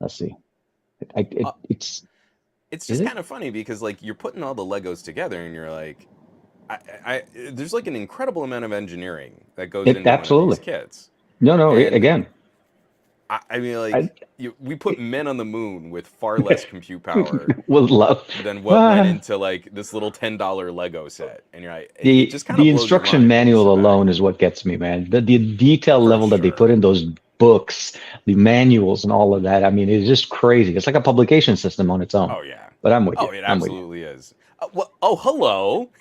Let's see. Uh, It's it's is just it? kind of funny because like you're putting all the Legos together and you're like, there's like an incredible amount of engineering that goes It into one of these absolutely. kits, No, no. and Again, I mean I like we put men on the moon with far less compute power would love. than what went Uh, into like this little $10 Lego set, and you're like, it the just kind of the blows your instruction mind when you manual sit back. alone is what gets me, man. The detail For level that they put sure. in those books, the manuals, and all of that. I mean, it's just crazy. It's like a publication system on its own. Oh yeah. But I'm with you. Oh, it I'm with you. absolutely is. Oh, hello.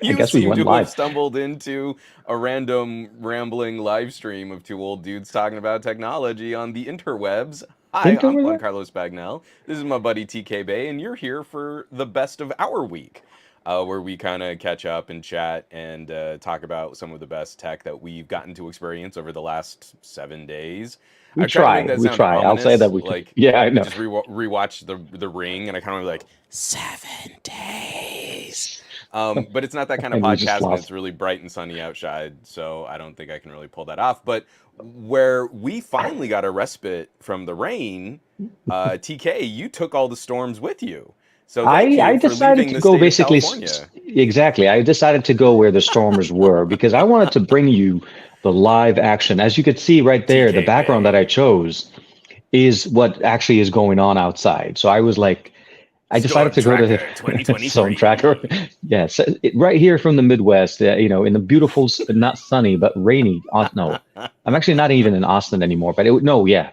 I You guess we seem went to have live. stumbled into a random rambling live stream of two old dudes talking about technology on the interwebs. Hi, I'm Juan Internet? Carlos Bagnell. This is my buddy TK Bay, and you're here for the best of our week, where we kind of catch up and chat and talk about some of the best tech that we've gotten to experience over the last 7 days. We I tried to make try. that We sound try. I'll say that ominous, we. like Yeah, I I know. just rewatched the Ring, and I kind of like 7 days. But it's not that kind of And we just podcast, and lost. it's really bright and sunny outside, so I don't think I can really pull that off. But where we finally got a respite from the rain, TK, you took all the storms with you. So thank I you for decided leaving to the go state of basically California. exactly. I decided to go where the stormers were because I wanted to bring you the live action. As you could see right there, the TK background that I Bay. chose is what actually is going on outside. So I was like, I decided Storm to go to Tracker the Storm Tracker. 2023. Yes, right here from the Midwest, in the beautiful, not sunny, but rainy. No, I'm actually not even in Austin anymore, but no, yeah.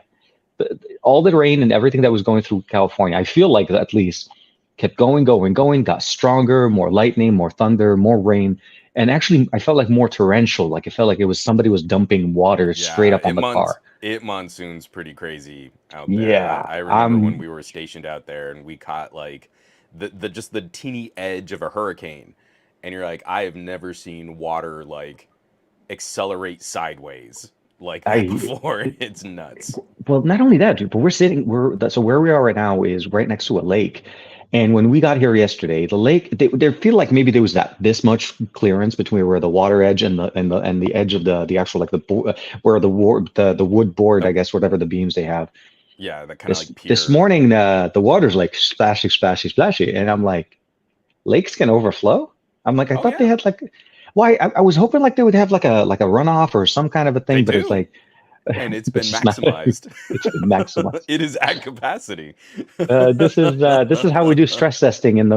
All the rain and everything that was going through California, I feel like at least kept going, going, going, got stronger, more lightning, more thunder, more rain. And actually, I felt like more torrential. Like it felt like it was somebody was dumping water straight Yeah, up on the car. it monsoons pretty crazy out there. Yeah, I remember when I'm we were stationed out there and we caught like the just the teeny edge of a hurricane, and you're like, I have never seen water like accelerate sideways like that I before. It's nuts. well, not only that, dude, but so where we are right now is right next to a lake. And when we got here yesterday, the lake, they feel like maybe there was that this much clearance between where the water edge and the edge of the actual like where the wood board, I Oh, guess, whatever the beams they have. yeah, that kind of like This pier. morning, the water's like splashy, splashy, splashy, and I'm like, lakes can overflow. I'm like, I Oh thought they yeah, had like, why? I was hoping like they would have like a runoff or some kind of a they thing, but it's do. like And it's it's been just not. maximized. It's been maximized. It is at capacity. This is how we do stress testing in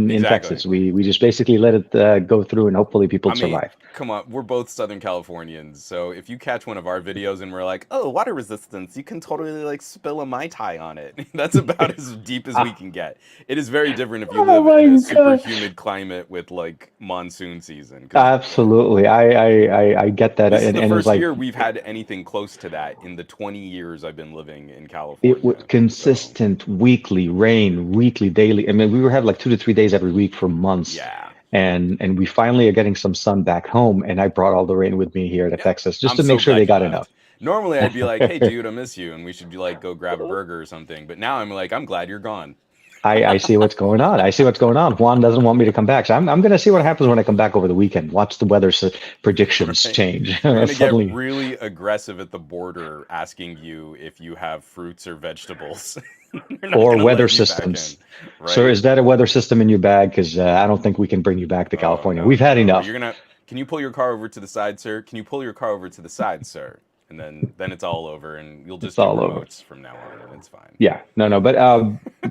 Exactly. Texas. We just basically let it go through, and hopefully people I mean, survive. come on, we're both Southern Californians, so if you catch one of our videos and we're like, "Oh, water resistance," you can totally like spill a Mai Tai on it. That's about as deep as we Ah, can get. It is very different if you oh live in a my super God. humid climate with like monsoon season, because Absolutely. I get that, this is the and it's first like year we've had anything close to that in the 20 years I've been living in it was California. So, consistent weekly rain, weekly, daily. I mean, we were have like 2 to 3 days every week for months, yeah. and we finally are getting some sun back home. And I brought all the rain with me here to Yep. Texas just I'm to make so sure they glad you got enough. left. Normally I'd be like, "Hey dude, I miss you and we should be like go grab a burger or something." But now I'm like, "I'm glad you're gone." I see what's going on. I see what's going on. Juan doesn't want me to come back, so I'm going to see what happens when I come back over the weekend. Watch the weather predictions Right? change We're gonna get suddenly, really aggressive at the border, asking you if you have fruits or vegetables. We're not or gonna weather let you back systems. in, So right? is that a weather system in your bag? Because I don't think we can bring you back to Oh California. no, We've had no. enough. You're gonna. Can you pull your car over to the side, sir? Can you pull your car over to the side, sir? And then it's all over, and you'll It's just do all over. remotes from now on, and it's fine. Yeah, no, no. But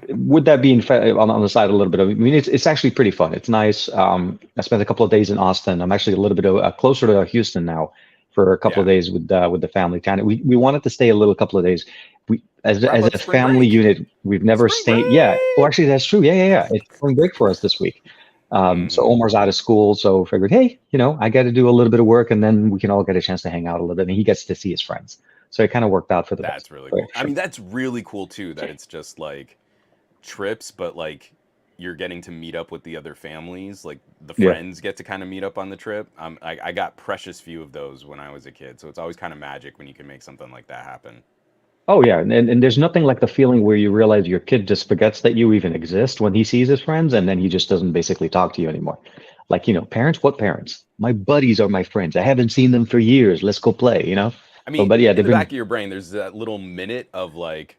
would that be on the side a little bit of? I mean, it's actually pretty fun. It's nice. I spent a couple of days in Austin. I'm actually a little bit closer to Houston now for a couple of Yeah, days with the family. Kind of, we wanted to stay a little couple of days. We wrap as up a spring family break. unit, we've never Spring stayed. Yeah. Oh, break. actually, that's true. Yeah, yeah, yeah. It's spring break for us this week. So Hmm. Omar's out of school, so figured, hey, I got to do a little bit of work, and then we can all get a chance to hang out a little bit, and he gets to see his friends. So it kind of worked out for the best. That's really For cool. I sure. mean, that's really cool too. That it's just like trips, but like you're getting to meet up with the other families. Like the Yeah. friends get to kind of meet up on the trip. I got precious few of those when I was a kid, so it's always kind of magic when you can make something like that happen. Oh yeah, and there's nothing like the feeling where you realize your kid just forgets that you even exist when he sees his friends, and then he just doesn't basically talk to you anymore. Like, parents, what parents? My buddies are my friends. I haven't seen them for years. Let's go play. I So, mean, but yeah, in they've the back been. of your brain, there's that little minute of like,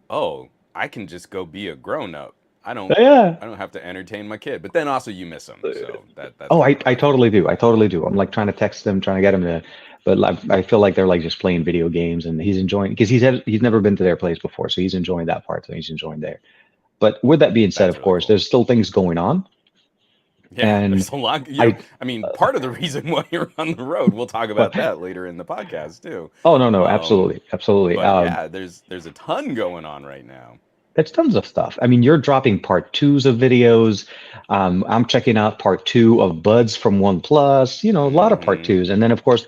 oh, I can just go be a grown up. I don't Yeah. I don't have to entertain my kid. But then also you miss them, so that's Oh, kind I, of I rough. totally do. I totally do. I'm like trying to text them, trying to get them to, but I feel like they're like just playing video games, and he's enjoying because he's never been to their place before, so he's enjoying that part. So he's enjoying there. But with that being said, That's of really course, cool. there's still things going on, Yeah, and there's a lot. I. I mean, part of the reason why you're on the road, we'll talk about that later in the podcast too. Oh no, no, Um, absolutely, absolutely. but yeah, there's a ton going on right now. There's tons of stuff. I mean, you're dropping part twos of videos. I'm checking out part two of Buds from OnePlus. You know, a lot of part Hmm. twos, and then of course,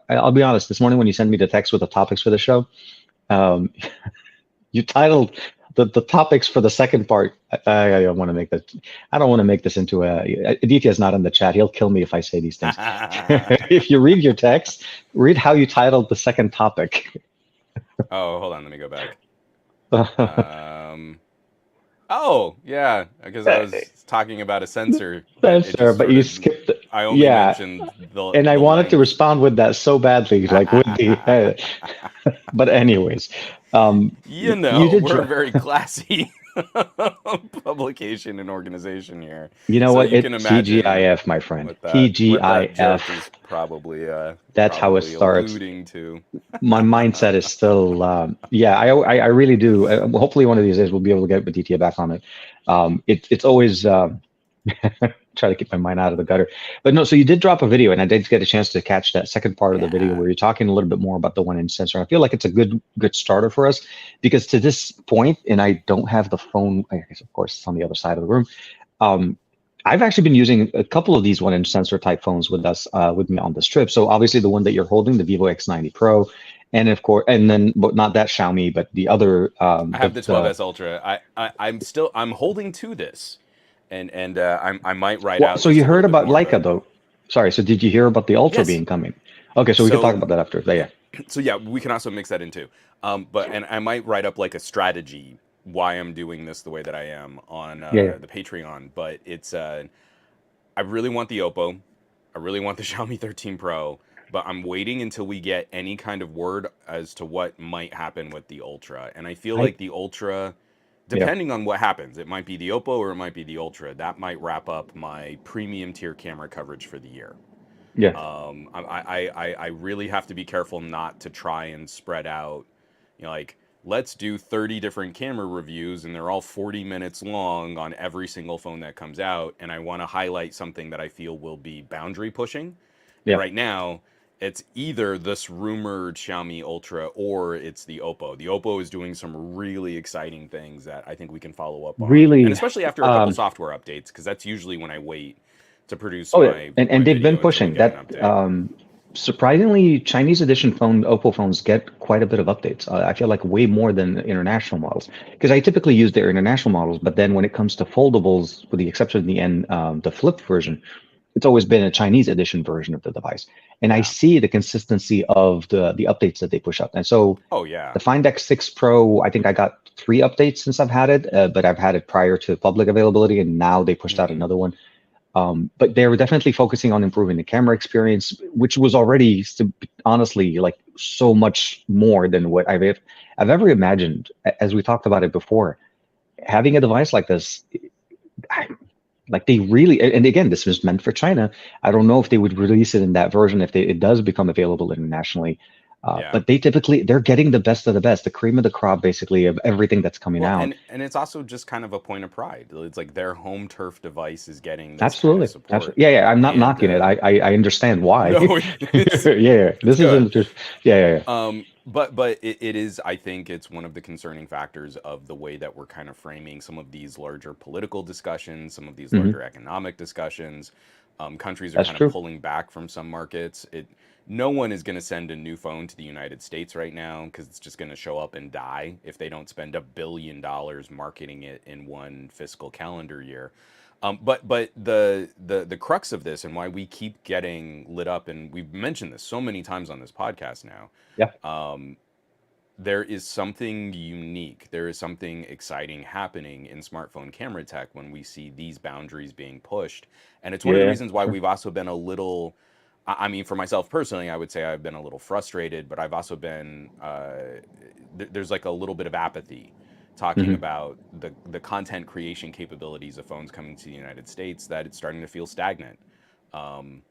I'll be honest. This morning when you sent me the text with the topics for the show, um, you titled the topics for the second part. I don't want to make that. I don't want to make this into a. Aditya is not in the chat. He'll kill me if I say these things. If you read your text, read how you titled the second topic. Oh, hold on, let me go back. Um, oh, yeah, because I was talking about a sensor, but That's it fair, just but sort you of skipped. I only Yeah, mentioned and I the wanted to length. respond with that so badly, like with the. But anyways, You you know, did. we're a very classy publication and organization here. You know So what? you It can imagine TGIF, my friend. what that joke TGIF. is That's how it probably starts. alluding to. My mindset is still, yeah. I really do. Hopefully, one of these days we'll be able to get Aditya back on it. It's always. Try to keep my mind out of the gutter. But no, so you did drop a video, and I did get a chance to catch that second part of the video Yeah. where you're talking a little bit more about the 1-inch sensor. I feel like it's a good starter for us because to this point, and I don't have the phone. I guess of course it's on the other side of the room. Um, I've actually been using a couple of these 1-inch sensor type phones with me on this trip. So obviously the one that you're holding, the Vivo X90 Pro, and of course, and then but not that Xiaomi, but the other I have the the 12S Ultra. I'm holding to this, and I might ride well. out So just you a little heard bit about more, Leica but though? Sorry. So did you hear about the Ultra yes. being coming? Okay, so we could talk So about that after. Yeah, so yeah, we can also mix that in too. But and I might write up like a strategy why I'm doing this the way that I am on yeah, yeah. the Patreon. But it's I really want the Oppo, I really want the Xiaomi 13 Pro, but I'm waiting until we get any kind of word as to what might happen with the Ultra. And I feel I like the Ultra, yeah, depending on what happens, it might be the Oppo or it might be the Ultra. That might wrap up my premium tier camera coverage for the year. yeah. I really have to be careful not to try and spread out, like let's do 30 different camera reviews and they're all 40 minutes long on every single phone that comes out. And I want to highlight something that I feel will be boundary pushing. And Yeah. right now, it's either this rumored Xiaomi Ultra or it's the Oppo. The Oppo is doing some really exciting things that I think we can follow up on. And Really. especially after a couple Um, software updates, because that's usually when I wait to produce oh, yeah. And my they've been video until we pushing get an that. update. Surprisingly, Chinese edition Oppo phones get quite a bit of updates. I feel like way more than international models because I typically use their international models, but then when it comes to foldables, with the exception of the flip version, it's always been a Chinese edition version of the device. And I Yeah. see the consistency of the updates that they push out. And so Oh yeah. the Find X6 Pro, I think I got 3 updates since I've had it, but I've had it prior to public availability, and now they pushed out Hmm. another one. But they were definitely focusing on improving the camera experience, which was already honestly like so much more than what I've ever imagined. As we talked about it before, having a device like this, I, like they really, and again, this was meant for China. I don't know if they would release it in that version if it does become available internationally. Yeah. But they're getting the best of the best, the cream of the crop, basically, of everything that's coming Well, out. and it's also just kind of a point of pride. It's like their home turf device is getting this kind of Absolutely, support, absolutely. Yeah, yeah. I'm not and knocking it. I understand why. no, Yeah, yeah. it's This good. isn't just. Yeah, yeah, yeah. But it is. I think it's one of the concerning factors of the way that we're kind of framing some of these larger political discussions, some of these Hmm. larger economic discussions. Countries are That's kind of true. pulling back from some markets. No one is going to send a new phone to the United States right now because it's just going to show up and die if they don't spend $1 billion marketing it in one fiscal calendar year. But the crux of this and why we keep getting lit up, and we've mentioned this so many times on this podcast now, Yeah, there is something unique. There is something exciting happening in smartphone camera tech when we see these boundaries being pushed. And it's one of the yeah, reasons for why sure. we've also been a little, I mean, for myself personally, I would say I've been a little frustrated, but I've also been there's like a little bit of apathy talking Hmm. about the content creation capabilities of phones coming to the United States, that it's starting to feel stagnant. Um,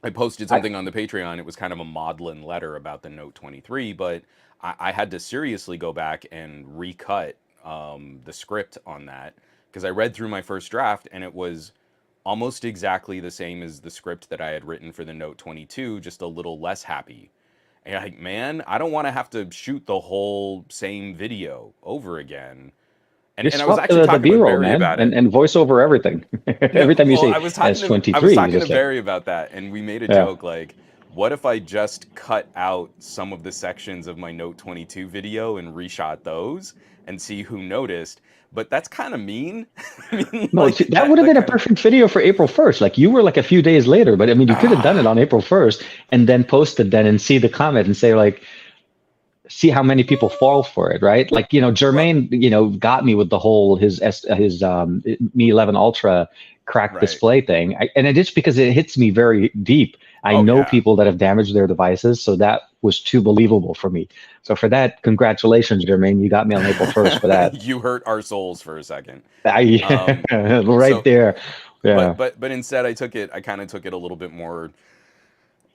I posted I, something on the Patreon. It was kind of a maudlin letter about the Note 23, but I had to seriously go back and recut the script on that because I read through my first draft and it was almost exactly the same as the script that I had written for the Note 22, just a little less happy. And I'm like, man, I don't want to have to shoot the whole same video over again. And just I was swap actually the talking with B-roll, Barry man, about it. and voice over everything. No, Every time you well, say I was S23, you talking to just like, Barry about that, and we made a yeah. joke like, what if I just cut out some of the sections of my Note 22 video and reshot those and see who noticed? But that's kind of mean. I mean, No, like that would have that been a kind of perfect video for April 1st. Like you were like a few days later, but I mean, you could have done it ah on April 1st and then posted then and see the comment and say like, see how many people fall for it, right? Like, well, Jermaine, got me with the whole his Mi 11 Ultra cracked right. display thing. And it is because it hits me very deep. I Oh know yeah. people that have damaged their devices, so that was too believable for me. So for that, congratulations, Jermaine. You got me on April 1st for that. You hurt our souls for a second. I Um, right so, there. but Yeah. instead, I kind of took it a little bit more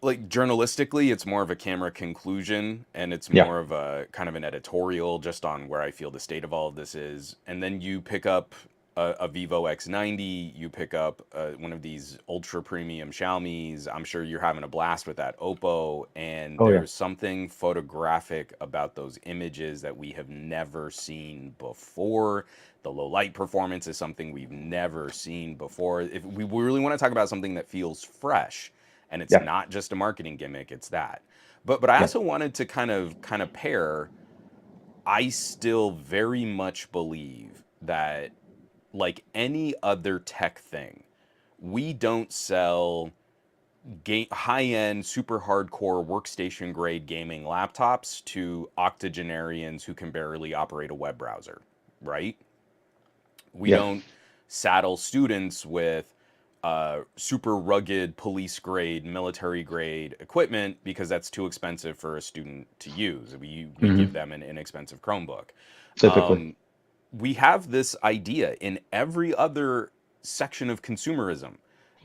like journalistically. It's more of a camera conclusion, and it's Yeah. more of a kind of an editorial just on where I feel the state of all of this is. And then you pick up a Vivo X90, you pick up one of these ultra premium Xiaomi's. I'm sure you're having a blast with that Oppo, and Oh yeah. there's something photographic about those images that we have never seen before. The low light performance is something we've never seen before. If we really want to talk about something that feels fresh, and it's Yeah. not just a marketing gimmick, it's that. But I Yeah. also wanted to kind of pair. I still very much believe that, like any other tech thing, we don't sell high-end, super hardcore workstation grade gaming laptops to octogenarians who can barely operate a web browser, right? We Yeah. don't saddle students with super rugged police grade, military grade equipment because that's too expensive for a student to use. We give Hmm. them an inexpensive Chromebook. Typically. Um, we have this idea in every other section of consumerism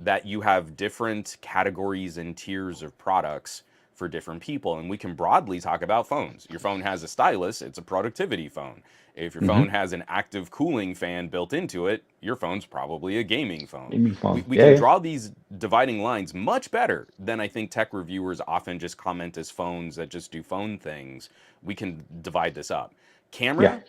that you have different categories and tiers of products for different people. And we can broadly talk about phones. Your phone has a stylus, it's a productivity phone. If your phone Hmm. has an active cooling fan built into it, your phone's probably a gaming phone. Gaming phone. We Yeah. can Yeah. draw these dividing lines much better than I think tech reviewers often just comment as phones that just do phone things. We can divide this up. Yeah. Camera,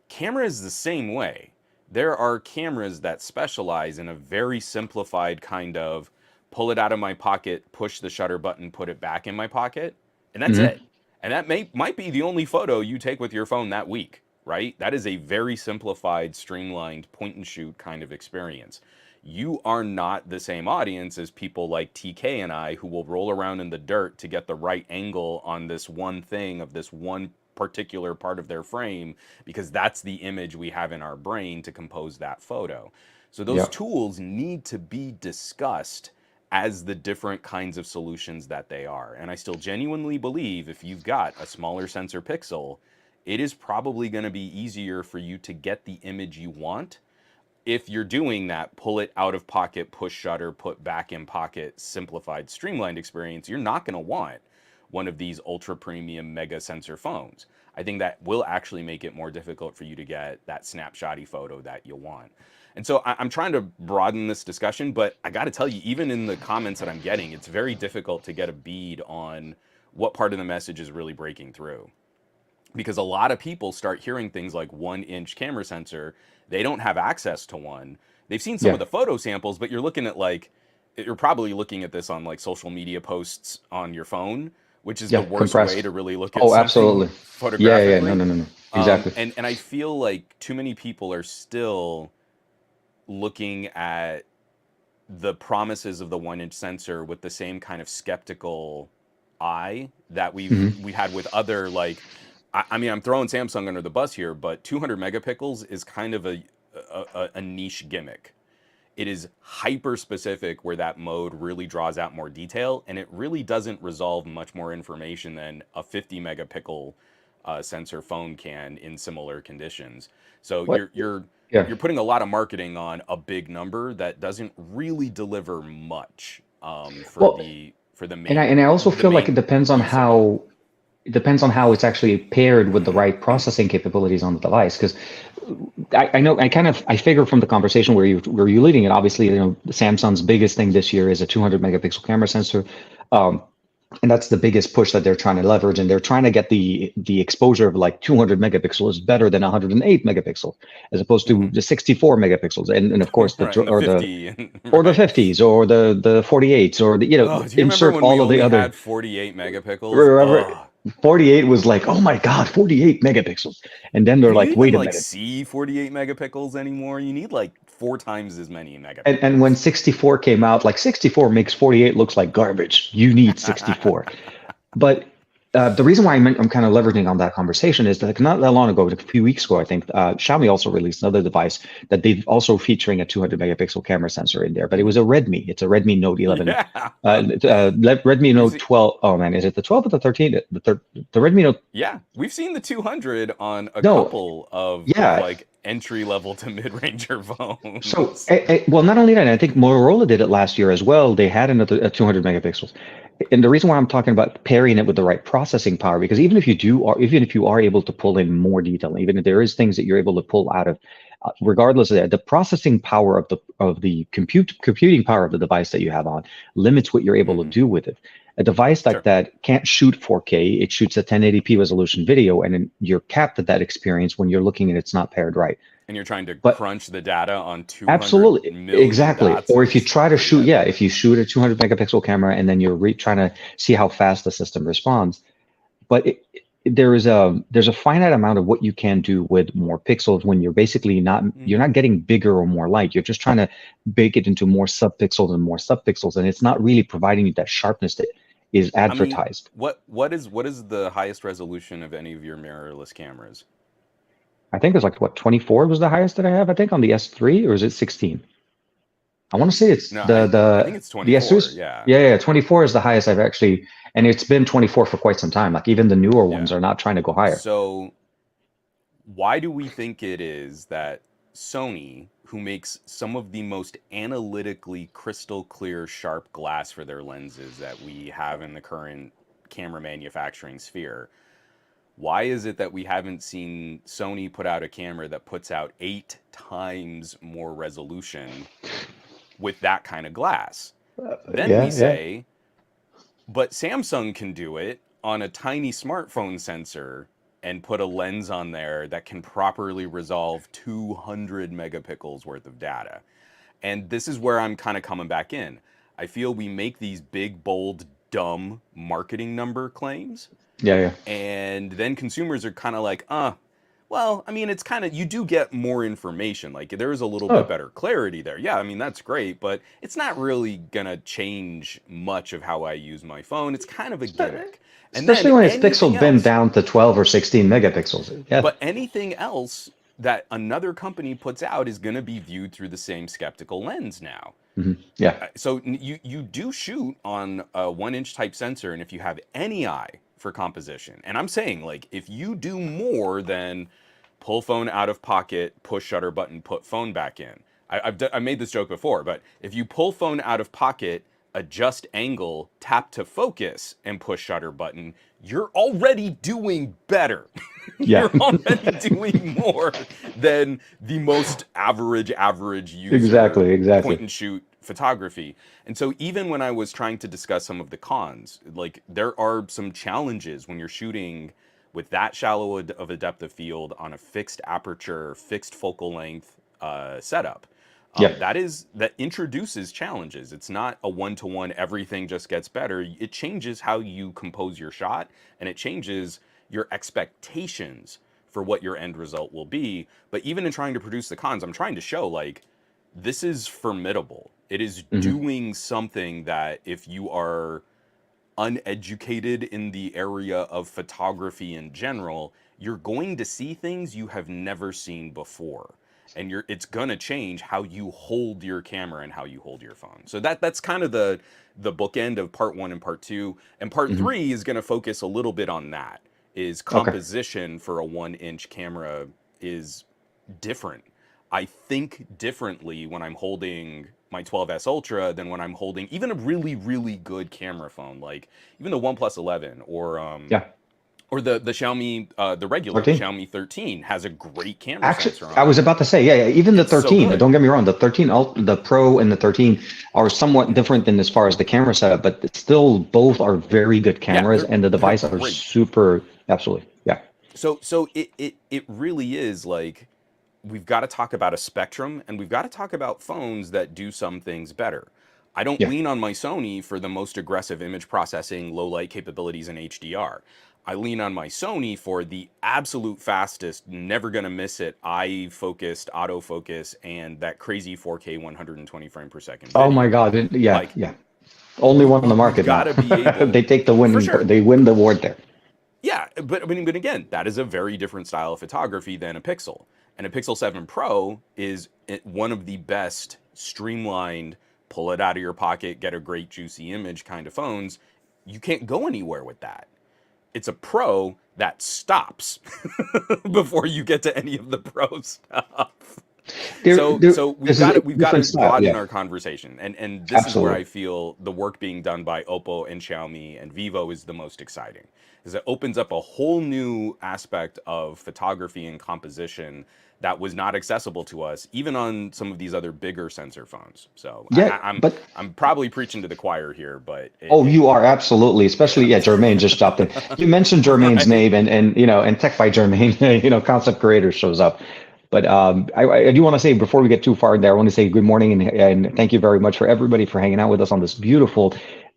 camera is the same way. There are cameras that specialize in a very simplified kind of pull it out of my pocket, push the shutter button, put it back in my pocket, and that's Hmm. it. And that might be the only photo you take with your phone that week, right? That is a very simplified, streamlined point and shoot kind of experience. You are not the same audience as people like TK and I who will roll around in the dirt to get the right angle on this one thing of this one particular part of their frame because that's the image we have in our brain to compose that photo. So those Yeah. tools need to be discussed as the different kinds of solutions that they are. And I still genuinely believe if you've got a smaller sensor pixel, it is probably going to be easier for you to get the image you want. If you're doing that pull it out of pocket, push shutter, put back in pocket, simplified, streamlined experience, you're not going to want one of these ultra premium mega sensor phones. I think that will actually make it more difficult for you to get that snapshotty photo that you want. And so I'm trying to broaden this discussion, but I got to tell you, even in the comments that I'm getting, it's very difficult to get a bead on what part of the message is really breaking through. Because a lot of people start hearing things like 1 inch camera sensor, they don't have access to one. They've seen some of Yeah. the photo samples, but you're looking at like, you're probably looking at this on like social media posts on your phone, which is the Yeah. worst way Compressed. to really look at Oh, something absolutely. Yeah. Yeah. Yeah. No. photographically. No. No. No. Exactly. And I feel like too many people are still looking at the promises of the 1 inch sensor with the same kind of skeptical eye that Hmm. we had with other like I mean I'm throwing Samsung under the bus here, but 200 megapixels is kind of a niche gimmick. it is hyper specific where that mode really draws out more detail, and it really doesn't resolve much more information than a 50 megapixel sensor phone can in similar conditions. So What? Yeah. you're putting a lot of marketing on a big number that doesn't really deliver much Well, for and I also the feel like main user. it depends on how it's actually paired with the right processing capabilities on the device. Because I know I figure from the conversation where you leading it, obviously, Samsung's biggest thing this year is a 200 megapixel camera sensor. Um, and that's the biggest push that they're trying to leverage, and they're trying to get the exposure of like 200 megapixels is better than 108 megapixels as opposed to Mhm. the 64 megapixels, and of course Right, and the 50, and or the right. 50s or the 48s or the Oh, do you remember insert when we all of the only other. had 48 megapixels? Remember, Oh, 48 was like, oh my god, 48 megapixels, and then they're can you like, even wait a like minute. see 48 megapixels anymore? You need like 4 times as many And when megapixels. 64 came out, like 64 makes 48 looks like garbage. You need 64. But the reason why I'm kind of leveraging on that conversation is that not that long ago, a few weeks ago, I think Xiaomi also released another device that they've also featuring a 200 megapixel camera sensor in there. But it was a Redmi. It's a Redmi Note 11. Yeah. Redmi We've Note seen, 12. Oh man, is it the 12 or the 13? The Redmi Note. yeah, we've seen the 200 on a No, couple of yeah. like entry level to mid-ranger So, phones. well, not only that, I think Motorola did it last year as well. They had another 200 megapixels, and the reason why I'm talking about pairing it with the right processing power, because even if you are able to pull in more detail, even if there is things that you're able to pull out of, regardless of that, the processing power of the computing power of the device that you have on limits what you're able to Hmm. do with it. A device like Sure. that can't shoot 4K; it shoots a 1080p resolution video, and then you're capped at that experience when you're looking and it's not paired right. And you're trying to But crunch the data on 200 absolutely, million exactly. dots Or if you is try to pretty shoot, yeah, heavy. if you shoot a 200 megapixel camera and then you're trying to see how fast the system responds, but there's a finite amount of what you can do with more pixels when you're Hmm. not getting bigger or more light. You're just trying to bake it into more subpixels, and it's not really providing you that sharpness that is I mean, advertised. what is the highest resolution of any of your mirrorless cameras? I think it's like what 24 was the highest that I have. I think on the S3, or is it 16? I want to say it's No, the I think it's the 24. Asus. Yeah. Yeah, yeah, 24 is the highest I've actually, and it's been 24 for quite some time. Like even the newer ones Yeah. are not trying to go higher. So why do we think it is that Sony, who makes some of the most analytically crystal clear, sharp glass for their lenses that we have in the current camera manufacturing sphere, why is it that we haven't seen Sony put out a camera that puts out 8 times more resolution with that kind of glass? Then we Yeah, yeah. say, but Samsung can do it on a tiny smartphone sensor and put a lens on there that can properly resolve 200 megapixels worth of data. And this is where I'm kind of coming back in. I feel we make these big, bold, dumb marketing number claims, Yeah, yeah. and then consumers are kind of like, well, I mean, it's kind of, you do get more information. Like, there is a little bit Oh, better clarity there. Yeah, I mean, that's great, but it's not really gonna change much of how I use my phone. It's kind of a gimmick. And then especially when it's anything pixel bin else, down to 12 or 16 megapixels. Yeah. but anything else that another company puts out is gonna be viewed through the same skeptical lens now. Yeah. So you do shoot on a 1 inch type sensor, and if you have any eye for composition, and I'm saying like if you do more than pull phone out of pocket, push shutter button, put phone back in. I made this joke before, but if you pull phone out of pocket, adjust angle, tap to focus, and push shutter button, you're already doing better. Yeah. You're already doing more than the most average user Exactly, point exactly. and shoot photography. And so even when I was trying to discuss some of the cons, like there are some challenges when you're shooting with that shallow of a depth of field on a fixed aperture, fixed focal length setup. Yeah. That introduces challenges. It's not a one-to-one, everything just gets better. It changes how you compose your shot, and it changes your expectations for what your end result will be. But even in trying to produce the cons, I'm trying to show like this is formidable. It is Hmm. doing something that if you are uneducated in the area of photography in general, you're going to see things you have never seen before. and it's gonna change how you hold your camera and how you hold your phone. So that's kind of the bookend of part one and part two. And part Hmm. three is gonna focus a little bit on that. Is Okay. composition for a 1-inch camera is different. I think differently when I'm holding my 12S Ultra than when I'm holding even a really, really good camera phone, like even the OnePlus 11 Yeah. or the Xiaomi the regular 13. Xiaomi 13 has a great camera Actually, sensor I on was it. about to say, yeah, even the It's so 13. good. Don't get me wrong, the 13, the Pro and the 13 are somewhat different than as far as the camera setup, but still both are very good Yeah, cameras, and the they're device are great. super, absolutely, yeah, So it really is like we've got to talk about a spectrum and we've got to talk about phones that do some things better. I don't yeah. lean on my Sony for the most aggressive image processing, low light capabilities, and HDR. I lean on my Sony for the absolute fastest, never gonna miss it, eye focused, autofocus, and that crazy 4K 120 frame per second Oh my video. God, yeah, Like yeah. Only one on the we've market got now. to be They able, take the for win, sure. they win the award there. Yeah, but I mean, but again, that is a very different style of photography than a Pixel. And a Pixel 7 Pro is one of the best streamlined, pull it out of your pocket, get a great juicy image kind of phones. You can't go anywhere with that. It's a Pro that stops before you get to any of the Pro stuff. So This is a we've got different to style. broaden Yeah, our conversation, and this is where absolutely. I feel the work being done by Oppo and Xiaomi and Vivo is the most exciting, because it opens up a whole new aspect of photography and composition that was not accessible to us even on some of these other bigger sensor phones. So Yeah, but I'm probably preaching to the choir here, but oh, you are absolutely, especially, yeah. yeah, Jermaine just dropped in. You mentioned Jermaine's Right. name, and and Tech by Jermaine, concept creator shows up. But I do want to say before we get too far in there, I want to say good morning and thank you very much for everybody for hanging out with us on this beautiful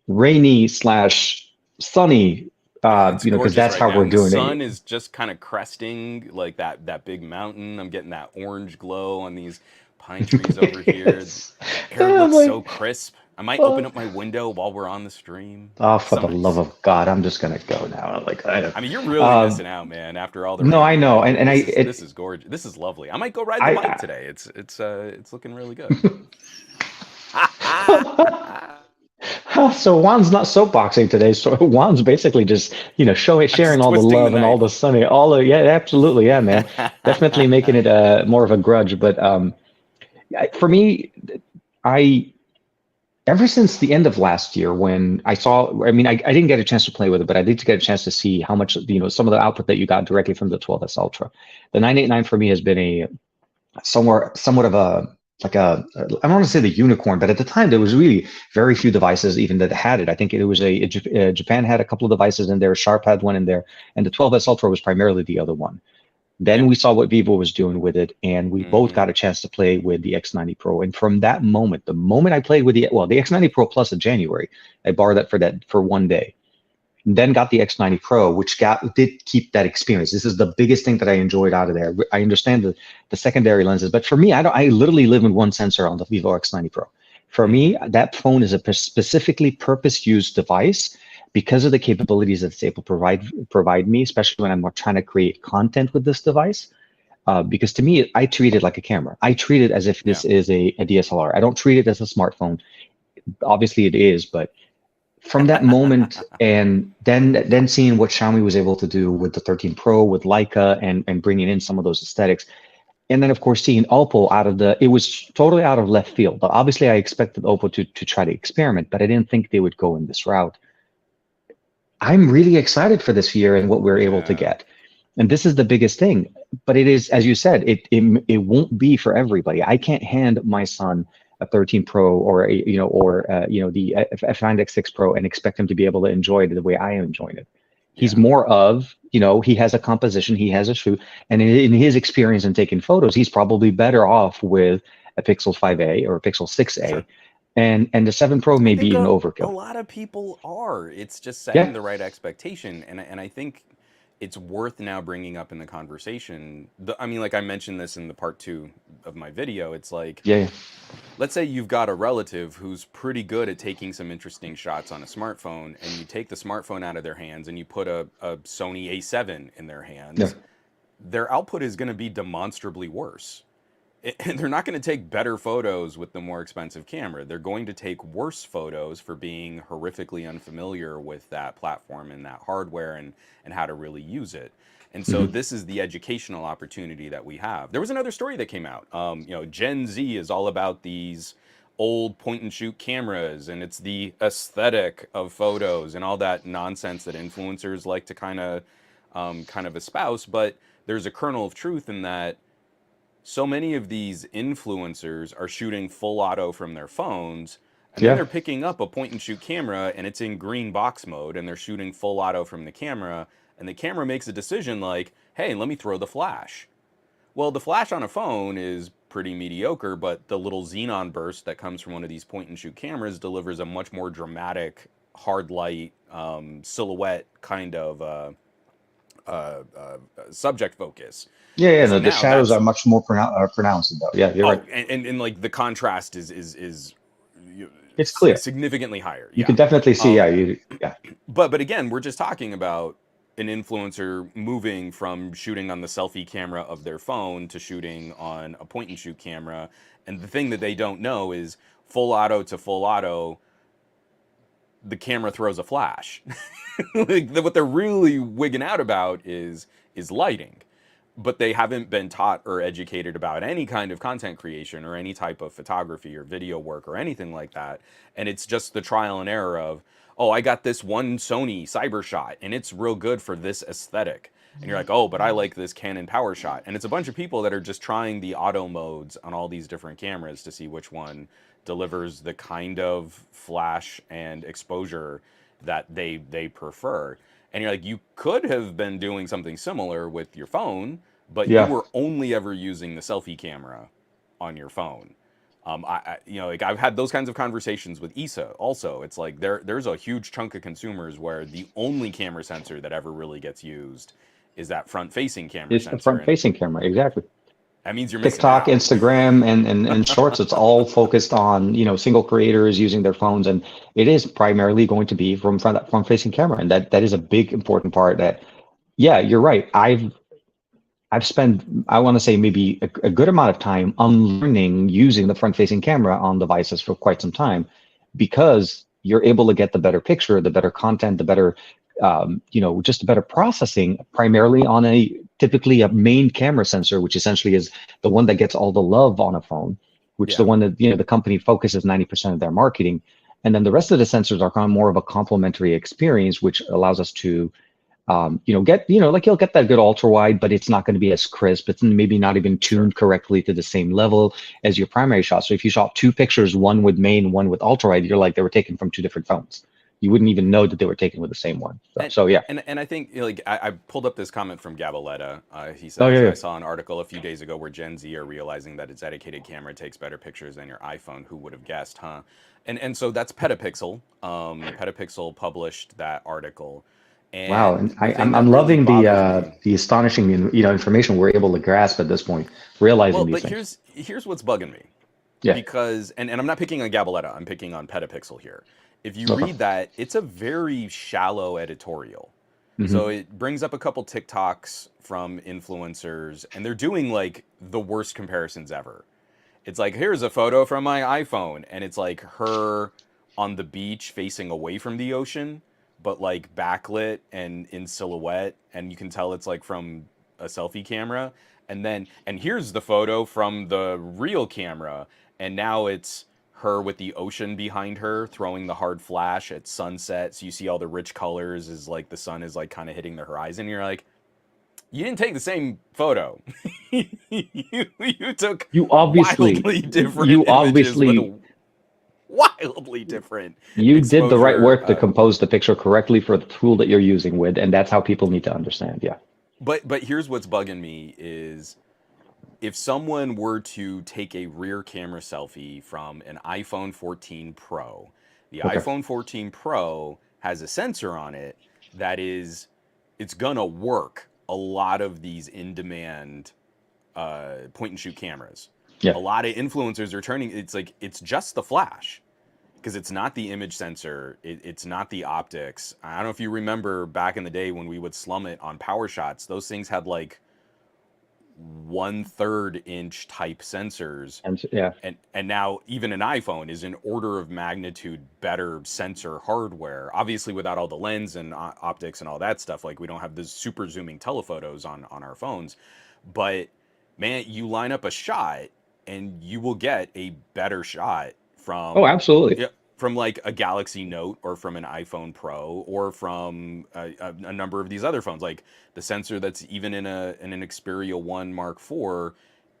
rainy slash sunny, Yeah, it's because gorgeous that's right how now, we're and the doing sun it. is just kind of cresting like that big mountain. I'm getting that orange glow on these pine trees over here. The Yes. air Yeah, I'm looks so like, crisp. I might open oh, up my window while we're on the stream. oh, for the love Somebody's. of God, I'm just gonna go now. I'm like, I don't. I mean, you're really Um, missing out, man. After all the no, rain I we've know, had here, and this is gorgeous. This is lovely. I might go ride the bike I today. It's looking really good. So Juan's not soapboxing today. So Juan's basically just, I'm just sharing all the twisting the love and all knife. the sunny, yeah, absolutely, yeah, man, definitely making it more of a grudge. But for me, I ever since the end of last year when I saw, I mean, I didn't get a chance to play with it, but I did get a chance to see how much, some of the output that you got directly from the 12S Ultra. The 989 for me has been a somewhat of a like a I don't want to say the unicorn, but at the time there was really very few devices even that had it. I think it was Japan had a couple of devices in there, Sharp had one in there, and the 12S Ultra was primarily the other one. Yeah. Then we saw what Vivo was doing with it, and we both Hmm. got a chance to play with the X90 Pro. And from that moment, the moment I played with the X90 Pro Plus in January, I borrowed that for one day, then got the X90 Pro, which did keep that experience. This is the biggest thing that I enjoyed out of there. I understand the secondary lenses, but for me, I literally live with one sensor on the Vivo X90 Pro. For me, Hmm. that phone is a specifically purpose-used device because of the capabilities that it's able to provide me, especially when I'm trying to create content with this device. Because to me, I treat it like a camera. I treat it as if Yeah. this is a DSLR. I don't treat it as a smartphone. Obviously, it is, but from that moment and then seeing what Xiaomi was able to do with the 13 Pro with Leica and bringing in some of those aesthetics, and then of course seeing Oppo it was totally out of left field. But obviously I expected Oppo to try to experiment, but I didn't think they would go in this route. I'm really excited for this year and what we're able to Yeah. get. And this is the biggest thing. But it is, as you said, it won't be for everybody. I can't hand my son a 13 Pro or the Find X6 Pro and expect him to be able to enjoy it the way I am enjoying it. He's Yeah. more of, he has a composition, he has a shoot, and in his experience in taking photos, he's probably better off with a Pixel 5a or a Pixel 6a, Sure. and the 7 Pro I may be think even a overkill. lot of people are. It's just setting Yeah, the right expectation, and I think it's worth now bringing up in the conversation. I mean, like I mentioned this in the part two of my video. It's like, yeah, let's say you've got a relative who's pretty good at taking some interesting shots on a smartphone, and you take the smartphone out of their hands and you put a Sony A7 in their yeah, hands. Their output is going to be demonstrably worse. And they're not going to take better photos with the more expensive camera. They're going to take worse photos for being horrifically unfamiliar with that platform and that hardware and how to really use it. And so Hmm. this is the educational opportunity that we have. There was another story that came out. Gen Z is all about these old point and shoot cameras, and it's the aesthetic of photos and all that nonsense that influencers like to kind of espouse. But there's a kernel of truth in that so many of these influencers are shooting full auto from their phones, and then Yeah. they're picking up a point and shoot camera and it's in green box mode and they're shooting full auto from the camera, and the camera makes a decision like, hey, let me throw the flash. Well, the flash on a phone is pretty mediocre, but the little xenon burst that comes from one of these point and shoot cameras delivers a much more dramatic hard light silhouette kind of subject focus. Yeah, yeah, And so no, the now shadows are that's much more pronounced though. Yeah, you're right. Oh, and like the contrast is It's clear. significantly higher. You Yeah. can definitely see. Yeah, Um, yeah, but again, we're just talking about an influencer moving from shooting on the selfie camera of their phone to shooting on a point and shoot camera. And the thing that they don't know is full auto to full auto, the camera throws a flash. Like what they're really wigging out about is lighting, but they haven't been taught or educated about any kind of content creation or any type of photography or video work or anything like that. And it's just the trial and error of, oh, I got this one Sony Cybershot and it's real good for this aesthetic. And you're like, oh, but I like this Canon PowerShot. And it's a bunch of people that are just trying the auto modes on all these different cameras to see which one delivers the kind of flash and exposure that they prefer. And you're like, you could have been doing something similar with your phone, but you yeah. were only ever using the selfie camera on your phone. Like I've had those kinds of conversations with Issa. Also, it's like there's a huge chunk of consumers where the only camera sensor that ever really gets used is that front-facing camera It's the sensor, and front-facing camera, exactly. that means you're missing TikTok, out. Instagram, and Shorts. It's all focused on single creators using their phones, and it is primarily going to be from front-facing camera, and that is a big important part. That yeah, you're right. I've spent, I want to say, maybe a good amount of time unlearning using the front-facing camera on devices for quite some time, because you're able to get the better picture, the better content, the better, just the better processing, primarily on typically a main camera sensor, which essentially is the one that gets all the love on a phone, which is the Yeah, one that the company focuses 90% of their marketing, and then the rest of the sensors are kind of more of a complementary experience, which allows us to get, like you'll get that good ultra wide, but it's not going to be as crisp. It's maybe not even sure. tuned correctly to the same level as your primary shot. So if you shot two pictures, one with main, one with ultra wide, you're like they were taken from two different phones. You wouldn't even know that they were taken with the same one. So, And so yeah. and I think like I pulled up this comment from Gabaletta. He Oh says, yeah, I yeah. saw an article a few days ago where Gen Z are realizing that its dedicated camera takes better pictures than your iPhone. Who would have guessed, huh? And so that's Petapixel. Petapixel published that article, Wow, and and the thing I'm that really loving bothers me. the astonishing information we're able to grasp at this point, realizing Well, these but things. here's what's bugging me, Yeah, because and I'm not picking on Gabaletta. I'm picking on Petapixel here. If you no read problem. that, it's a very shallow editorial. So Hmm. it brings up a couple TikToks from influencers, and they're doing like the worst comparisons ever. It's like, here's a photo from my iPhone, and it's like her on the beach facing away from the ocean, but like backlit and in silhouette, and you can tell it's like from a selfie camera. And here's the photo from the real camera, and now it's her with the ocean behind her throwing the hard flash at sunset. So you see all the rich colors as like the sun is like kind of hitting the horizon. And you're like, you didn't take the same photo. You took You obviously, wildly different you images with obviously a wildly different You did the right exposure. work to compose the picture correctly for the tool that you're using with, and that's how people need to understand. Yeah. But here's what's bugging me is if someone were to take a rear camera selfie from an iPhone 14 Pro, the Okay. iPhone 14 Pro has a sensor on it that is, it's gonna work a lot of these in-demand point and shoot cameras. Yeah. A lot of influencers are turning, it's like it's just the flash because it's not the image sensor, it's not the optics. I don't know if you remember back in the day when we would slum it on power shots. Those things had like 1/3 inch type sensors. And yeah. And now even an iPhone is an order of magnitude better sensor hardware. Obviously, without all the lens and optics and all that stuff, like we don't have the super zooming telephotos on our phones. But man, you line up a shot and you will get a better shot Oh, from, absolutely. yeah, from like a Galaxy Note or from an iPhone Pro or from a number of these other phones. Like the sensor that's even in an Xperia 1 Mark IV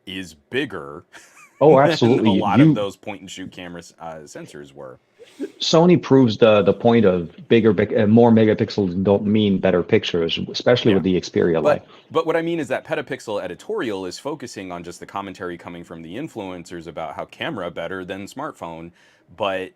is bigger Oh, than a absolutely. lot of those point and shoot camera sensors were. Sony proves the point of more megapixels don't mean better pictures, especially Yeah. with the Xperia line. But what I mean is that Petapixel editorial is focusing on just the commentary coming from the influencers about how camera better than smartphone. But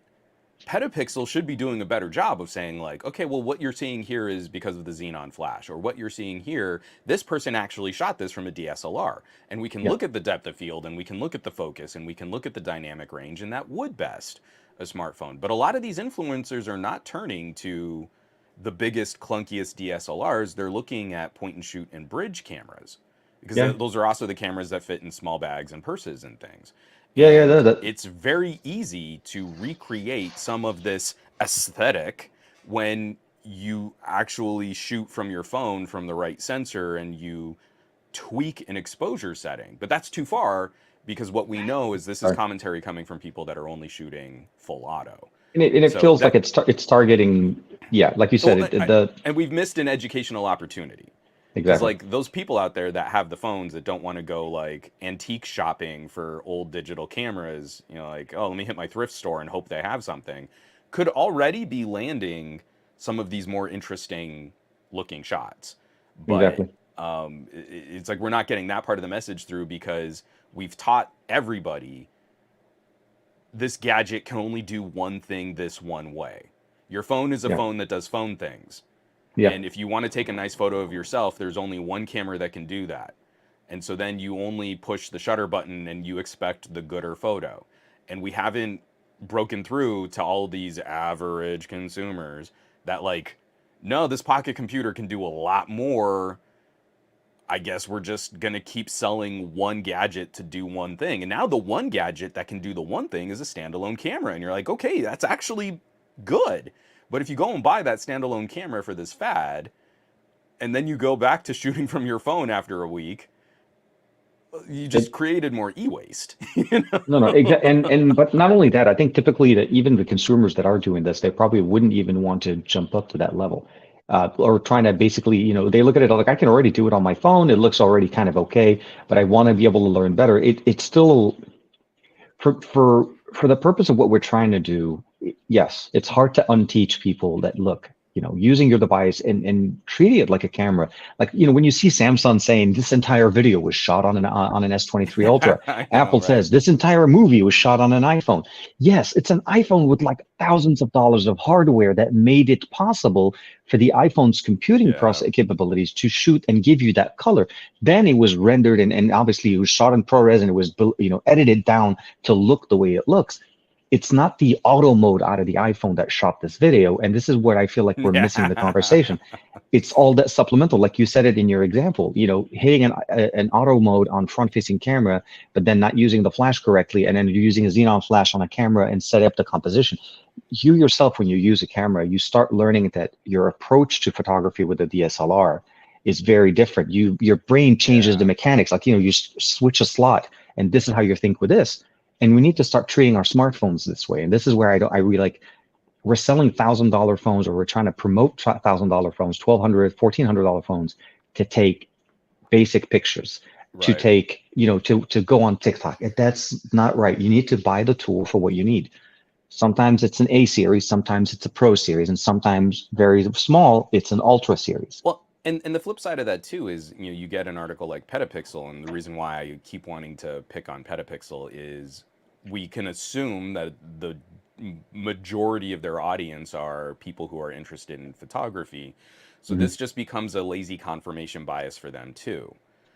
Petapixel should be doing a better job of saying like, okay, well, what you're seeing here is because of the Xenon flash, or what you're seeing here, this person actually shot this from a DSLR, and we can Yeah. look at the depth of field, and we can look at the focus, and we can look at the dynamic range, and that would best a smartphone. But a lot of these influencers are not turning to the biggest, clunkiest DSLRs. They're looking at point and shoot and bridge cameras, because Yeah. those are also the cameras that fit in small bags and purses and things. Yeah. Yeah. And it's very easy to recreate some of this aesthetic when you actually shoot from your phone from the right sensor and you tweak an exposure setting. But that's too far, because what we know is this is Sorry. commentary coming from people that are only shooting full auto. And it So feels like that, it's targeting, yeah, like you said, well, the and we've missed an educational opportunity. Because exactly. like those people out there that have the phones that don't want to go like antique shopping for old digital cameras, you know, like, oh, let me hit my thrift store and hope they have something, could already be landing some of these more interesting looking shots. But Exactly. it's like we're not getting that part of the message through, because we've taught everybody this gadget can only do one thing this one way. Your phone is a Yeah. phone that does phone things. Yeah. And if you want to take a nice photo of yourself, there's only one camera that can do that. And so then you only push the shutter button and you expect the gooder photo. And we haven't broken through to all these average consumers that like, no, this pocket computer can do a lot more. I guess we're just going to keep selling one gadget to do one thing. And now the one gadget that can do the one thing is a standalone camera. And you're like, okay, that's actually good. But if you go and buy that standalone camera for this fad, and then you go back to shooting from your phone after a week, you just It, created more e-waste. You know? no, no, and but not only that, I think typically that even the consumers that are doing this, they probably wouldn't even want to jump up to that level. Or trying to basically, they look at it like I can already do it on my phone. It looks already kind of okay, but I want to be able to learn better. It's still for the purpose of what we're trying to do, yes, it's hard to unteach people that look, using your device and treating it like a camera. Like, when you see Samsung saying this entire video was shot on an S23 Ultra, I know, Apple right? says this entire movie was shot on an iPhone. Yes, it's an iPhone with like thousands of dollars of hardware that made it possible for the iPhone's computing Yeah. process capabilities to shoot and give you that color. Then it was rendered and obviously it was shot in ProRes and it was edited down to look the way it looks. It's not the auto mode out of the iPhone that shot this video. And this is what I feel like we're missing in the Yeah. conversation. It's all that supplemental, like you said it in your example, hitting an auto mode on front facing camera, but then not using the flash correctly. And then you're using a Xenon flash on a camera and set up the composition. You yourself, when you use a camera, you start learning that your approach to photography with a DSLR is very different. Your brain changes the Yeah. mechanics. Like, you switch a slot and this is how you think with this. And we need to start treating our smartphones this way. And this is where I really like, we're selling $1,000 phones, or we're trying to promote $1,000 phones, $1,200, $1,400 phones to take basic pictures, to Right. take, to go on TikTok. That's not right. You need to buy the tool for what you need. Sometimes it's an A series, sometimes it's a Pro series, and sometimes very small, it's an Ultra series. Well, and the flip side of that too is, you get an article like Petapixel, and the reason why I keep wanting to pick on Petapixel is we can assume that the majority of their audience are people who are interested in photography. So Mhm. this just becomes a lazy confirmation bias for them too.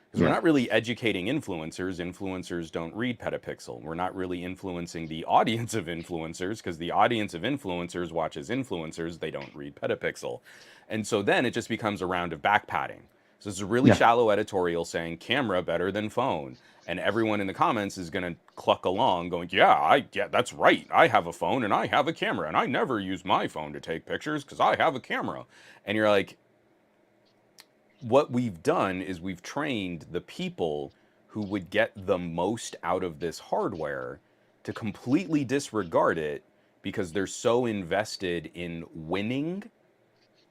Because we're Yeah. not really educating influencers. Influencers don't read Petapixel. We're not really influencing the audience of influencers, because the audience of influencers watches influencers. They don't read Petapixel. And so then it just becomes a round of back patting. So it's a really Yeah. shallow editorial saying camera better than phone. And everyone in the comments is going to cluck along going, yeah, that's right. I have a phone and I have a camera and I never use my phone to take pictures because I have a camera. And you're like, what we've done is we've trained the people who would get the most out of this hardware to completely disregard it because they're so invested in winning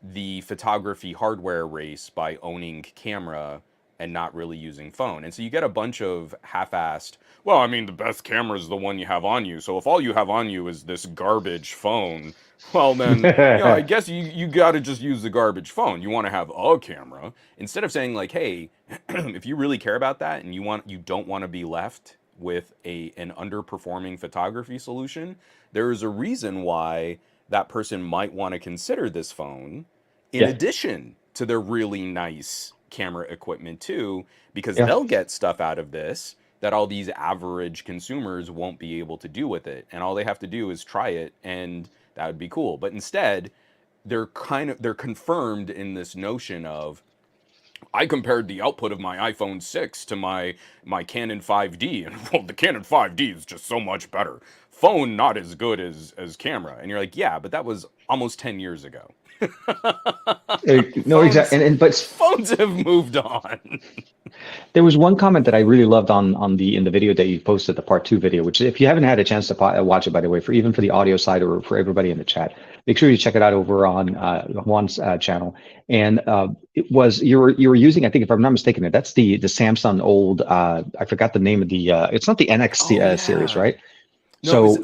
the photography hardware race by owning camera and not really using phone. And so you get a bunch of half-assed, well, I mean, the best camera is the one you have on you. So if all you have on you is this garbage phone, well, then, I guess you got to just use the garbage phone. You want to have a camera instead of saying like, hey, if you really care about that and you don't want to be left with an underperforming photography solution, there is a reason why that person might want to consider this phone in Yeah. addition to their really nice camera equipment too, because Yeah. they'll get stuff out of this that all these average consumers won't be able to do with it. And all they have to do is try it and that would be cool. But instead, they're confirmed in this notion of, I compared the output of my iPhone 6 to my Canon 5D, and well, the Canon 5D is just so much better. Phone not as good as camera. And you're like, yeah, but that was almost 10 years ago. No, exactly. But Phones have moved on. there was one comment that I really loved on the in the video that you posted, the part 2 video, which if you haven't had a chance to watch it, by the way, for even for the audio side or for everybody in the chat, make sure you check it out over on Juan's channel. And it was you were using, I think if I'm not mistaken, that's the Samsung old I forgot the name of the it's not the NX series, right? No, So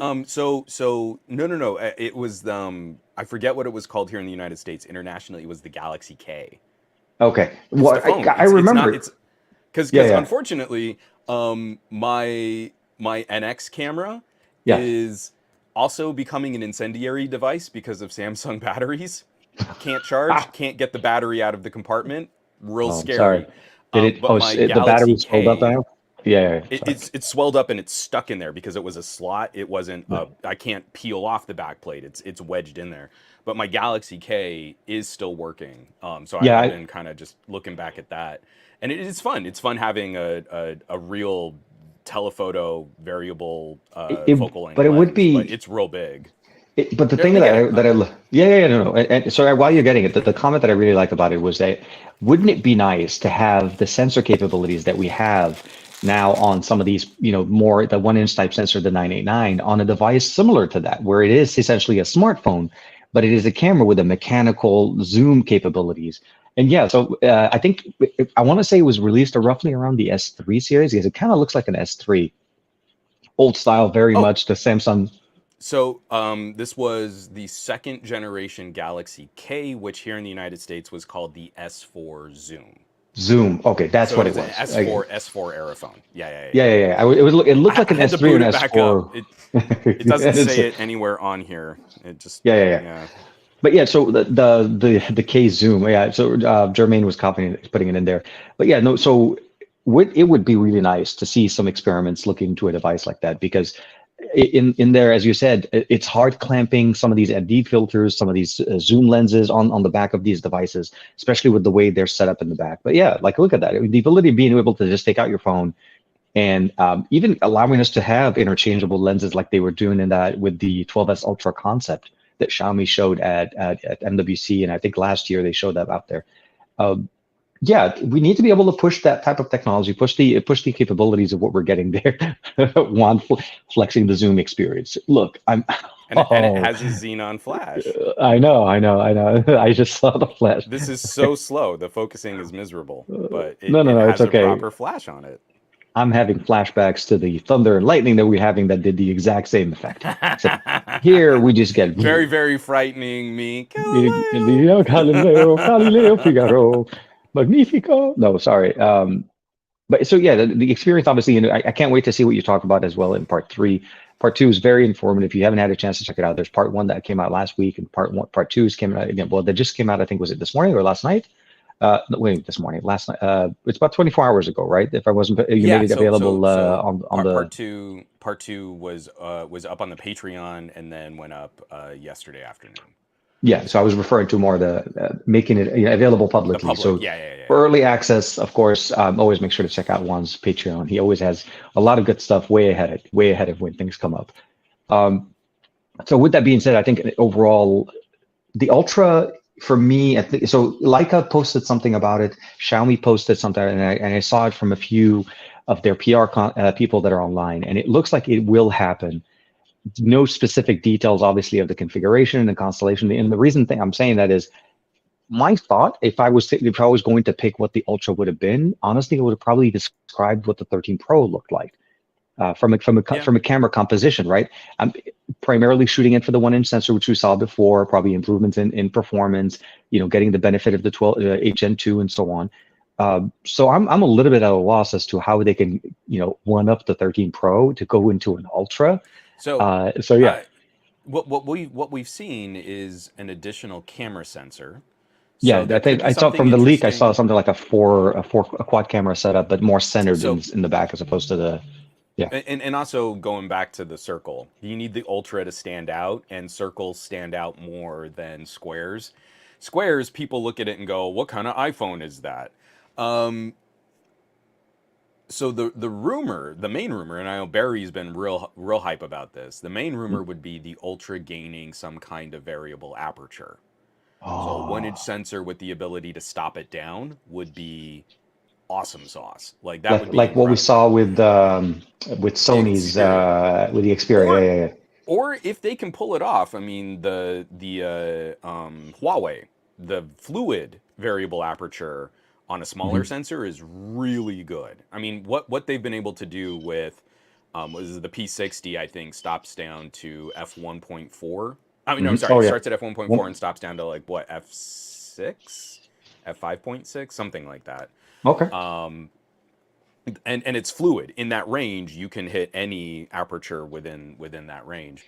no. It was I forget what it was called here in the United States. Internationally, it was the Galaxy K. okay, It's well the phone. I remember It's because yeah, yeah, unfortunately, my NX camera yeah. is also becoming an incendiary device because of Samsung batteries. Can't charge, can't get the battery out of the compartment. Real Oh, I'm sorry. scary. Did it? But Oh, my the Galaxy battery's pulled up K, now. Yeah, it, sorry. it's swelled up and it's stuck in there because it was a slot. It wasn't. I can't peel off the back plate. It's wedged in there. But my Galaxy K is still working. So Yeah, I've been kind of just looking back at that, and it's fun. It's fun having a real telephoto variable focal length but it would lens, but be. it's real big. But the Yeah, let thing me that get it. yeah, no. And so while you're getting it, the comment that I really like about it was that wouldn't it be nice to have the sensor capabilities that we have now on some of these, more the 1 inch type sensor, the 989, on a device similar to that, where it is essentially a smartphone, but it is a camera with a mechanical zoom capabilities. And yeah, so I think I want to say it was released roughly around the S3 series because it kind of looks like an S3, old style, very Oh, much the Samsung. so this was the second generation Galaxy K, which here in the United States was called the S4 Zoom. Zoom. Okay, that's So it what it is an was. S4 era phone. Yeah. It looked like I an had to S3 or boot an it back up. S4. It doesn't say it anywhere on here. It just Yeah. yeah. But yeah, so the K Zoom. Yeah, so Jermaine was putting it in there. But yeah, no. So it would be really nice to see some experiments looking into a device like that because in there, as you said, it's hard clamping some of these ND filters, some of these zoom lenses on the back of these devices, especially with the way they're set up in the back. But yeah, like look at that. The ability of being able to just take out your phone and even allowing us to have interchangeable lenses like they were doing in that with the 12S Ultra concept that Xiaomi showed at MWC, and I think last year they showed that out there. Um, yeah, we need to be able to push that type of technology, push the capabilities of what we're getting there. One flexing the Zoom experience. Look, And it oh, has a xenon flash. I know. I just saw the flash. This is so slow. The focusing is miserable, but it No, it's has a okay. proper flash on it. I'm having flashbacks to the thunder and lightning that we're having that did the exact same effect. So here we just get Very, very frightening me. Galileo. Galileo Figaro, Magnifico. No, sorry. But so yeah, the experience obviously, I can't wait to see what you talk about as well in part 3. Part 2 is very informative. If you haven't had a chance to check it out, there's part 1 that came out last week, and part 2 is came out again. Well, that just came out. I think was it this morning or last night? No, wait, this morning, last night. It's about 24 hours ago, right? If I wasn't, you made it available on the part two was up on the Patreon and then went up yesterday afternoon. Yeah, so I was referring to more the making it available The publicly. public. So Yeah, yeah, yeah. for early access, of course, always make sure to check out Juan's Patreon. He always has a lot of good stuff way ahead of when things come up. Um, so with that being said, I think overall the Ultra for me, so Leica posted something about it. Xiaomi posted something, and I saw it from a few of their people that are online, and it looks like it will happen. No specific details, obviously, of the configuration and the constellation. And the reason I'm saying that is my thought, if I was going to pick what the Ultra would have been, honestly, it would have probably described what the 13 Pro looked like Yeah. from a camera composition, right? I'm primarily shooting it for the 1-inch sensor, which we saw before, probably improvements in performance, getting the benefit of the 12 HN2 and so on. So I'm a little bit at a loss as to how they can one up the 13 Pro to go into an Ultra. So, So yeah. what we've seen is an additional camera sensor. Yeah, So there I could think be I saw something from the leak. I saw interesting. something like a quad camera setup, but more centered So in the back as opposed to the yeah. and also going back to the circle, you need the ultra to stand out, and circles stand out more than squares. Squares, people look at it and go, "What kind of iPhone is that?" Um, so the main rumor, and I know Barry's been real hype about this. The main rumor would be the ultra gaining some kind of variable aperture. So a 1-inch Oh, sensor with the ability to stop it down would be awesome sauce. Like that would be like what we incredible. saw with The Sony's Xperia. with the Xperia. Or Yeah, yeah, or if they can pull it off, I mean Huawei, the fluid variable aperture on a yeah. smaller sensor is really good. I mean, what they've been able to do with was the P60, I think, stops down to f1.4. I mean, no, sorry, Oh it yeah. starts at f1.4 Well, and stops down to like what, f6, f5.6, something like that. okay. Um, and it's fluid in that range. You can hit any aperture within that range.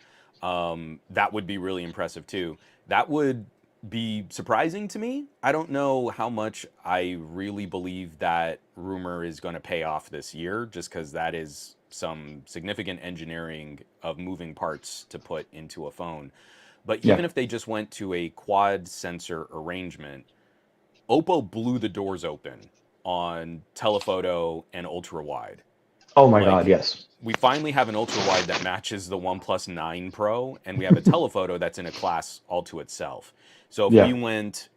That would be really impressive too. That would be surprising to me. I don't know how much I really believe that rumor is going to pay off this year, just because that is some significant engineering of moving parts to put into a phone. But Yeah. even if they just went to a quad sensor arrangement, Oppo blew the doors open on telephoto and ultra wide. Oh my God. Like, Yes. we finally have an ultra wide that matches the OnePlus 9 Pro, and we have a telephoto that's in a class all to itself. So if we Yeah. went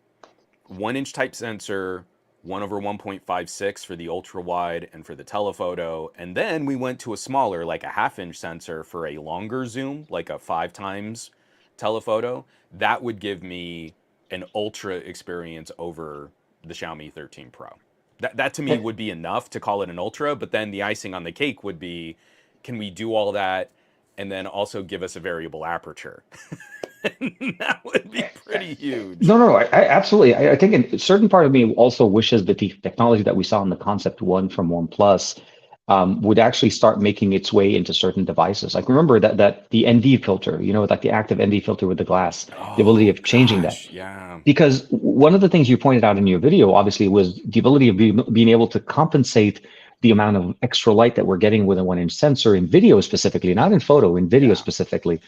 1-inch type sensor, 1 over 1.56 for the ultra wide and for the telephoto, and then we went to a smaller, like a 1/2-inch sensor for a longer zoom, like a 5 times telephoto, that would give me an ultra experience over the Xiaomi 13 Pro. That to me Eh, would be enough to call it an ultra, but then the icing on the cake would be, can we do all that and then also give us a variable aperture? That would be pretty huge. No, no, no. I absolutely. I think a certain part of me also wishes that the technology that we saw in the concept one from OnePlus would actually start making its way into certain devices. Like remember that the ND filter, like the active ND filter with the glass, the ability Oh of changing that. gosh, yeah. Because one of the things you pointed out in your video, obviously, was the ability of being able to compensate the amount of extra light that we're getting with a 1-inch sensor in video specifically, not in photo, in video Yeah. specifically,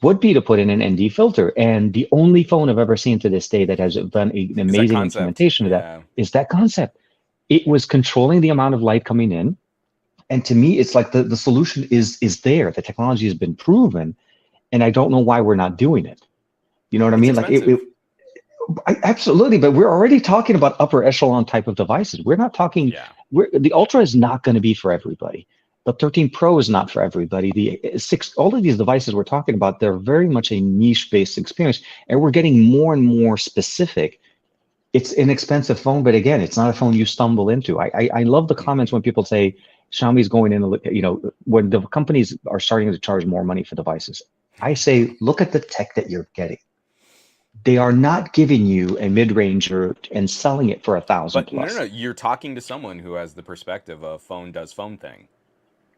would be to put in an ND filter. And the only phone I've ever seen to this day that has done an Is that amazing concept? implementation of that Yeah. is that concept. It was controlling the amount of light coming in. And to me, it's like the solution is there. The technology has been proven, and I don't know why we're not doing it. You know what I It's mean? Like expensive. absolutely, but we're already talking about upper echelon type of devices. We're not talking. Yeah. The Ultra is not going to be for everybody. The 13 Pro is not for everybody. The all of these devices we're talking about, they're very much a niche-based experience, and we're getting more and more specific. It's an expensive phone, but again, it's not a phone you stumble into. I love the comments Hmm. when people say Xiaomi's going in. When the companies are starting to charge more money for devices, I say look at the tech that you're getting. They are not giving you a mid-ranger and selling it for 1,000 But no, no, no. plus. You're talking to someone who has the perspective of phone does phone thing.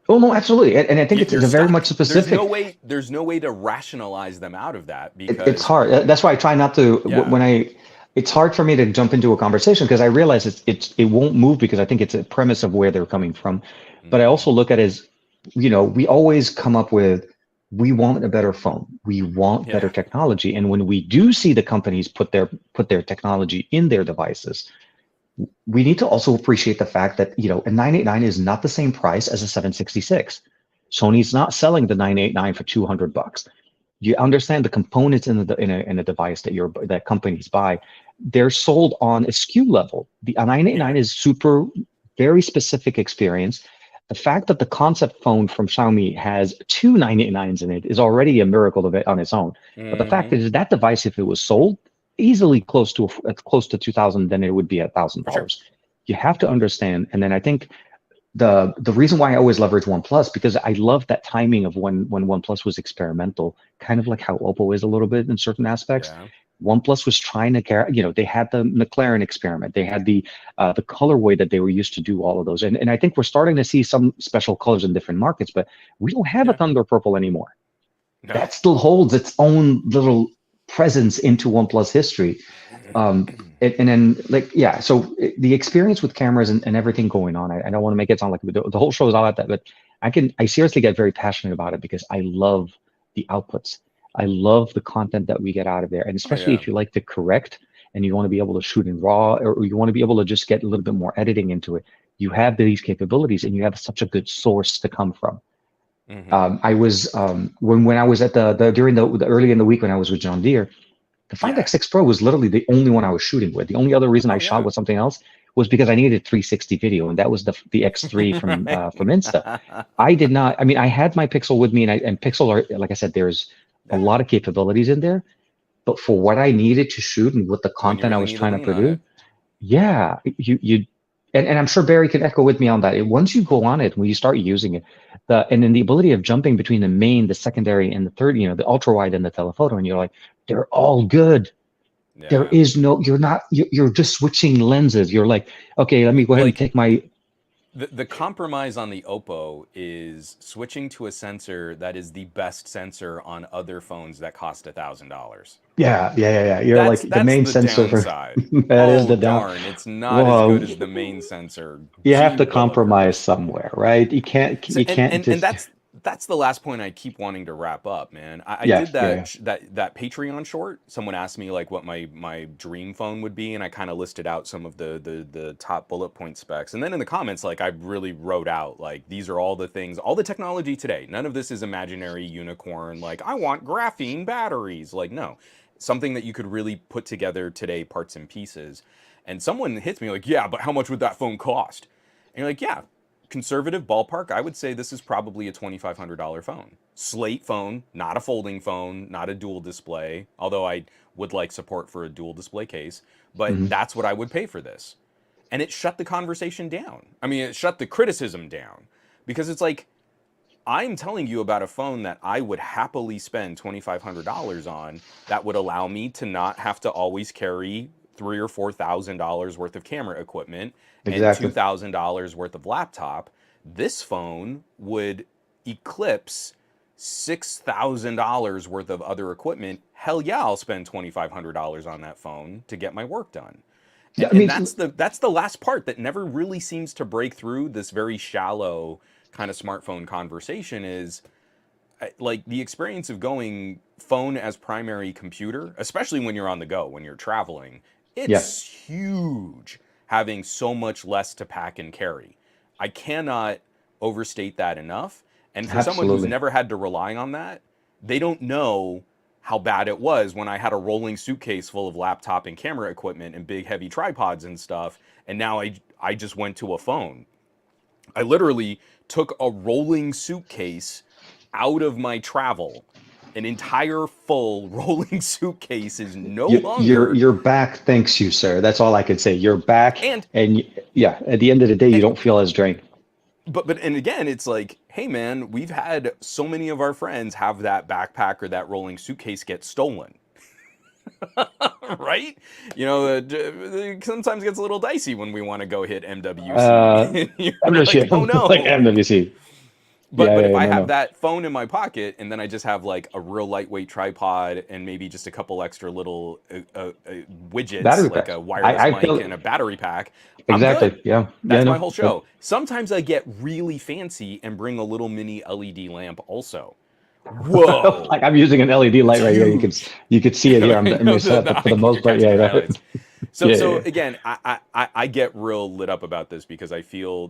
Oh no, absolutely, and I think it's You're a very much stuck. There's no specific. way. There's no way to rationalize them out of that It's because, hard. That's why I try not to yeah. when I. It's hard for me to jump into a conversation because I realize it won't move because I think it's a premise of where they're coming from. But I Hmm. also look at it as, we always come up with we want a better phone. We want better Yeah. technology. And when we do see the companies put their technology in their devices, we need to also appreciate the fact that, a 989 is not the same price as a 766. Sony's not selling the 989 for $200. You understand the components in a device that companies buy. They're sold on a SKU level. The 989 Yeah. is super, very specific experience. The fact that the concept phone from Xiaomi has two 989s in it is already a miracle of it on its own. But the fact Mm-hmm. is that device, if it was sold easily close to 2,000, then it would be $1,000. For sure. You have to understand, and then I think the reason why I always leverage OnePlus, because I love that timing of when OnePlus was experimental, kind of like how Oppo is a little bit in certain aspects. Yeah. OnePlus was trying to they had the McLaren experiment, they had the colorway that they were used to do all of those, and I think we're starting to see some special colors in different markets, but we don't have a Yeah. Thunder Purple anymore. No. That still holds its own little presence into OnePlus history. And then so the experience with cameras and everything going on, I don't want to make it sound like the whole show is all about that, but I seriously get very passionate about it because I love the outputs. I love the content that we get out of there, and Oh especially yeah. if you like to correct and you want to be able to shoot in RAW, or you want to be able to just get a little bit more editing into it. You have these capabilities, and you have such a good source to come from. Mm-hmm. I was when I was at during the early in the week when I was with John Deere, the Yeah. 5X6 Pro was literally the only one I was shooting with. The only other reason I Oh shot yeah. with something else was because I needed 360 video, and that was the X3 from Insta. I did not. I mean, I had my Pixel with me, and Pixel are, like I said, there's a Yeah. lot of capabilities in there. But for what I needed to shoot and with the When you content I really was need to trying to lean on produce, it. yeah, and I'm sure Barry can echo with me on that. Once you go on it, when you start using it, and then the ability of jumping between the main, the secondary, and the third, the ultra wide and the telephoto, and you're like, they're all good. There Yeah. is no, you're just switching lenses. You're like, okay, let me go ahead and Like take my, the compromise on the Oppo is switching to a sensor that is the best sensor on other phones that cost $1,000. yeah. You're That's like the that's main the sensor for, downside. that is Oh the down. darn, it's not as good Well, as the main sensor. you have Gee to compromise willikers. somewhere, right? You can't, So you can't and just, that's the last point I keep wanting to wrap up, man. I yeah, did yeah, that Patreon short. Someone asked me like what my dream phone would be, and I kind of listed out some of the top bullet point specs. And then in the comments, like I really wrote out like these are all the things, all the technology today. None of this is imaginary unicorn. Like I want graphene batteries. Like no, something that you could really put together today, parts and pieces. And someone hits me like, yeah, but how much would that phone cost? And you're like, yeah, conservative ballpark, I would say this is probably a $2,500 phone. Slate phone, not a folding phone, not a dual display, although I would like support for a dual display case, but hmm that's what I would pay for this. And it shut the conversation down. I mean, it shut the criticism down because it's like, I'm telling you about a phone that I would happily spend $2,500 on that would allow me to not have to always carry $3,000 or $4,000 worth of camera equipment and exactly. $2,000 worth of laptop. This phone would eclipse $6,000 worth of other equipment. Hell yeah, I'll spend $2,500 on that phone to get my work done. Yeah, I And mean, that's the last part that never really seems to break through this very shallow kind of smartphone conversation is like the experience of going phone as primary computer, especially when you're on the go, when you're traveling, yeah, it's huge having so much less to pack and carry. I cannot overstate that enough. And for someone who's absolutely. never had to rely on that, they don't know how bad it was when I had a rolling suitcase full of laptop and camera equipment and big heavy tripods and stuff. And now I just went to a phone. I literally took a rolling suitcase out of my travel. An entire full rolling suitcase is no Your longer. your back thanks you, sir. That's all I could say. Your back, And and yeah, at the end of the day, you and don't feel as drained. but and again, it's like, hey man, we've had so many of our friends have that backpack or that rolling suitcase get stolen. Right? You know, it sometimes gets a little dicey when we want to go hit Uh, MWC. You're I'm just like, shit. oh Like no. MWC. But if I No, have no. that phone in my pocket and then I just have like a real lightweight tripod and maybe just a couple extra little widgets Battery like a packs. wireless I mic feel and a battery pack, I'm good. exactly. Yeah, That's my no. whole Yep. show. Sometimes I get really fancy and bring a little mini LED lamp also. Whoa, Like I'm using an LED it's light right here. huge. You could see it here. I'm, I let know me set up, but for I the can, you're most part, catching yeah, the yeah, highlights. So yeah, so yeah. again, I get real lit up about this because I feel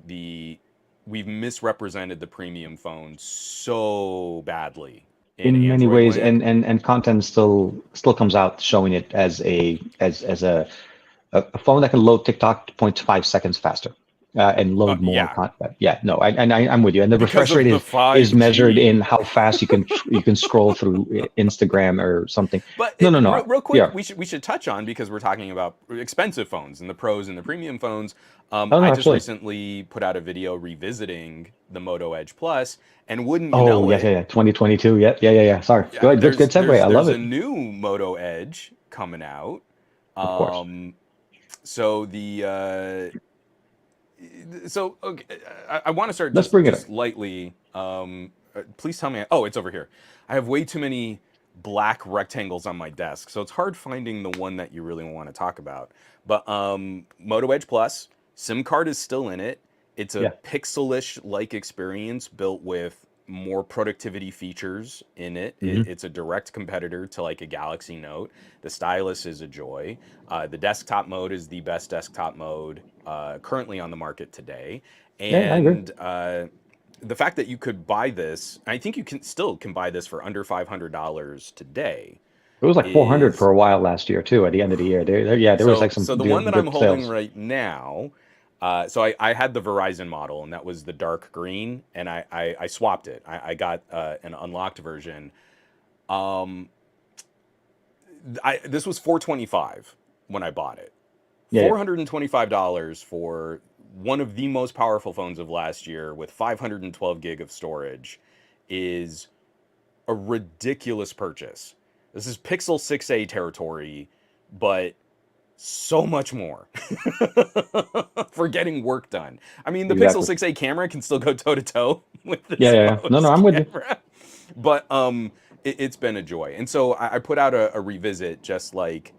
we've misrepresented the premium phone so badly in In many Android ways, land. and content still comes out showing it as a phone that can load TikTok 0.5 seconds faster and load more Yeah, content. Yeah, no, I'm with you. And the because refresh rate of the is measured 5G. in how fast you can scroll through Instagram or something. But No, no, real, no. real quick, Yeah. we should touch on because we're talking about expensive phones and the pros and the premium phones. Oh no, I just absolutely. recently put out a video revisiting the Moto Edge Plus, and wouldn't you Oh know yeah, yeah, it, yeah. 2022. Yeah, yeah, yeah, yeah. Sorry. Go yeah, ahead. Good segue. I love there's a it. new Moto Edge coming out. Of course. Um, so okay, I want to start Let's bring it up. just lightly. Please tell me. Oh, it's over here. I have way too many black rectangles on my desk, so it's hard finding the one that you really want to talk about. But Moto Edge Plus, SIM card is still in it. It's a Yeah. pixelish like experience built with more productivity features in it. Hmm. It's a direct competitor to like a Galaxy Note. The stylus is a joy. The desktop mode is the best desktop mode currently on the market today. Yeah, I agree. And the fact that you could buy this, I think you can buy this for under $500 today It was like 400 is for a while last year too. At the end of the year, yeah, there was like some so the one that I'm good holding sales. right now. So I had the Verizon model, and that was the dark green, and I swapped it. I got an unlocked version. Um, this was 425 when I bought it. Yeah, yeah. $425 for one of the most powerful phones of last year with 512 gig of storage is a ridiculous purchase. This is Pixel 6a territory, but so much more for getting work done. I mean, the Pixel Exactly. 6a camera can still go toe to toe with Yeah, this yeah, yeah. No, no, Bose I'm with you. camera, but it's been a joy. And so I put out a revisit, just like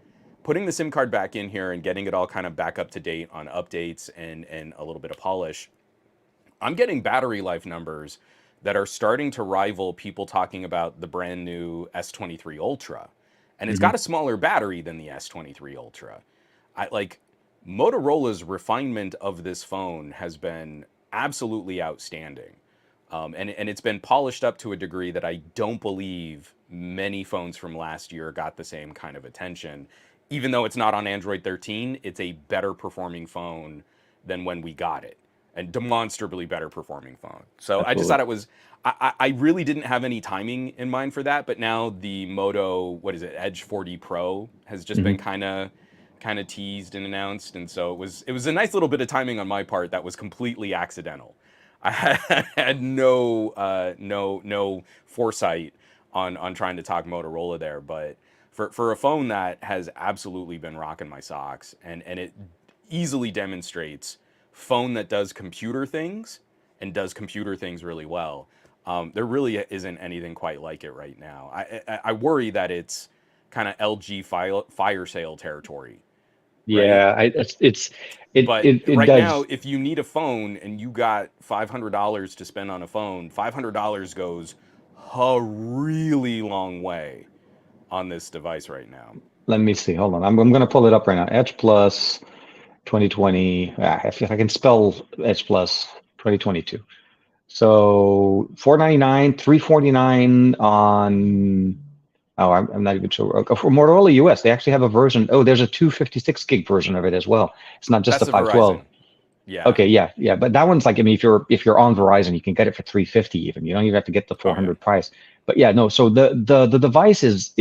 putting the SIM card back in here and getting it all kind of back up to date on updates and a little bit of polish. I'm getting battery life numbers that are starting to rival people talking about the brand new S23 Ultra. And it's got Hmm. a smaller battery than the S23 Ultra. I like Motorola's refinement of this phone has been absolutely outstanding. And it's been polished up to a degree that I don't believe many phones from last year got the same kind of attention. Even though it's not on Android 13, it's a better performing phone than when we got it, and demonstrably better performing phone. So I just Absolutely. thought it was. I really didn't have any timing in mind for that, but now the Moto, what is it, Edge 40 Pro has just been Hmm. kind of teased and announced, and so it was a nice little bit of timing on my part that was completely accidental. I had no foresight on trying to talk Motorola there, but for a phone that has absolutely been rocking my socks, and it easily demonstrates phone that does computer things and does computer things really well. There really isn't anything quite like it right now. I worry that it's kind of LG fire sale territory, right? Yeah, But it right now, does. if you need a phone and you got $500 to spend on a phone, $500 goes a really long way on this device right now. Let me see. Hold on. I'm gonna pull it up right now. Edge Plus 2020. If I can spell Edge Plus 2022. So 499, 349 on. Oh, I'm not even sure. Okay, for Motorola US, they actually have a version. Oh, there's a 256 gig version of it as well. It's not just That's a the 512. Verizon. Yeah. Okay, yeah, yeah, but that one's like, I mean, if you're on Verizon, you can get it for 350 even. You don't even have to get the Oh yeah. 400 price. But yeah, no. So the device is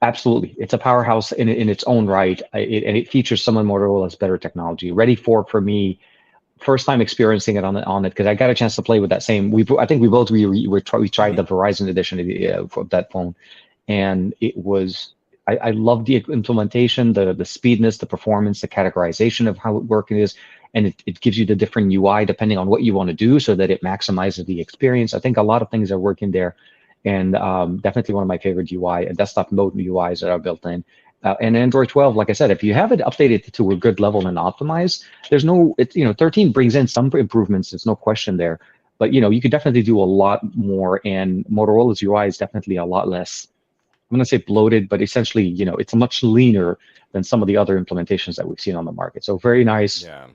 absolutely, it's a powerhouse in its own right. And it features some of Motorola's better technology. Ready for me, first time experiencing it on it because I got a chance to play with that same. I think we both we tried Hmm. the Verizon edition of that phone, and it was. I love the implementation, the speedness, the performance, the categorization of how working is, and it gives you the different UI depending on what you want to do, so that it maximizes the experience. I think a lot of things are working there, and definitely one of my favorite UI and desktop mode UIs that are built in. And Android 12, like I said, if you have it updated to a good level and optimized, there's no, 13 brings in some improvements. There's no question there. but you could definitely do a lot more. And Motorola's UI is definitely a lot less. I'm going to say bloated, but essentially, it's much leaner than some of the other implementations that we've seen on the market. So very nice, Yeah.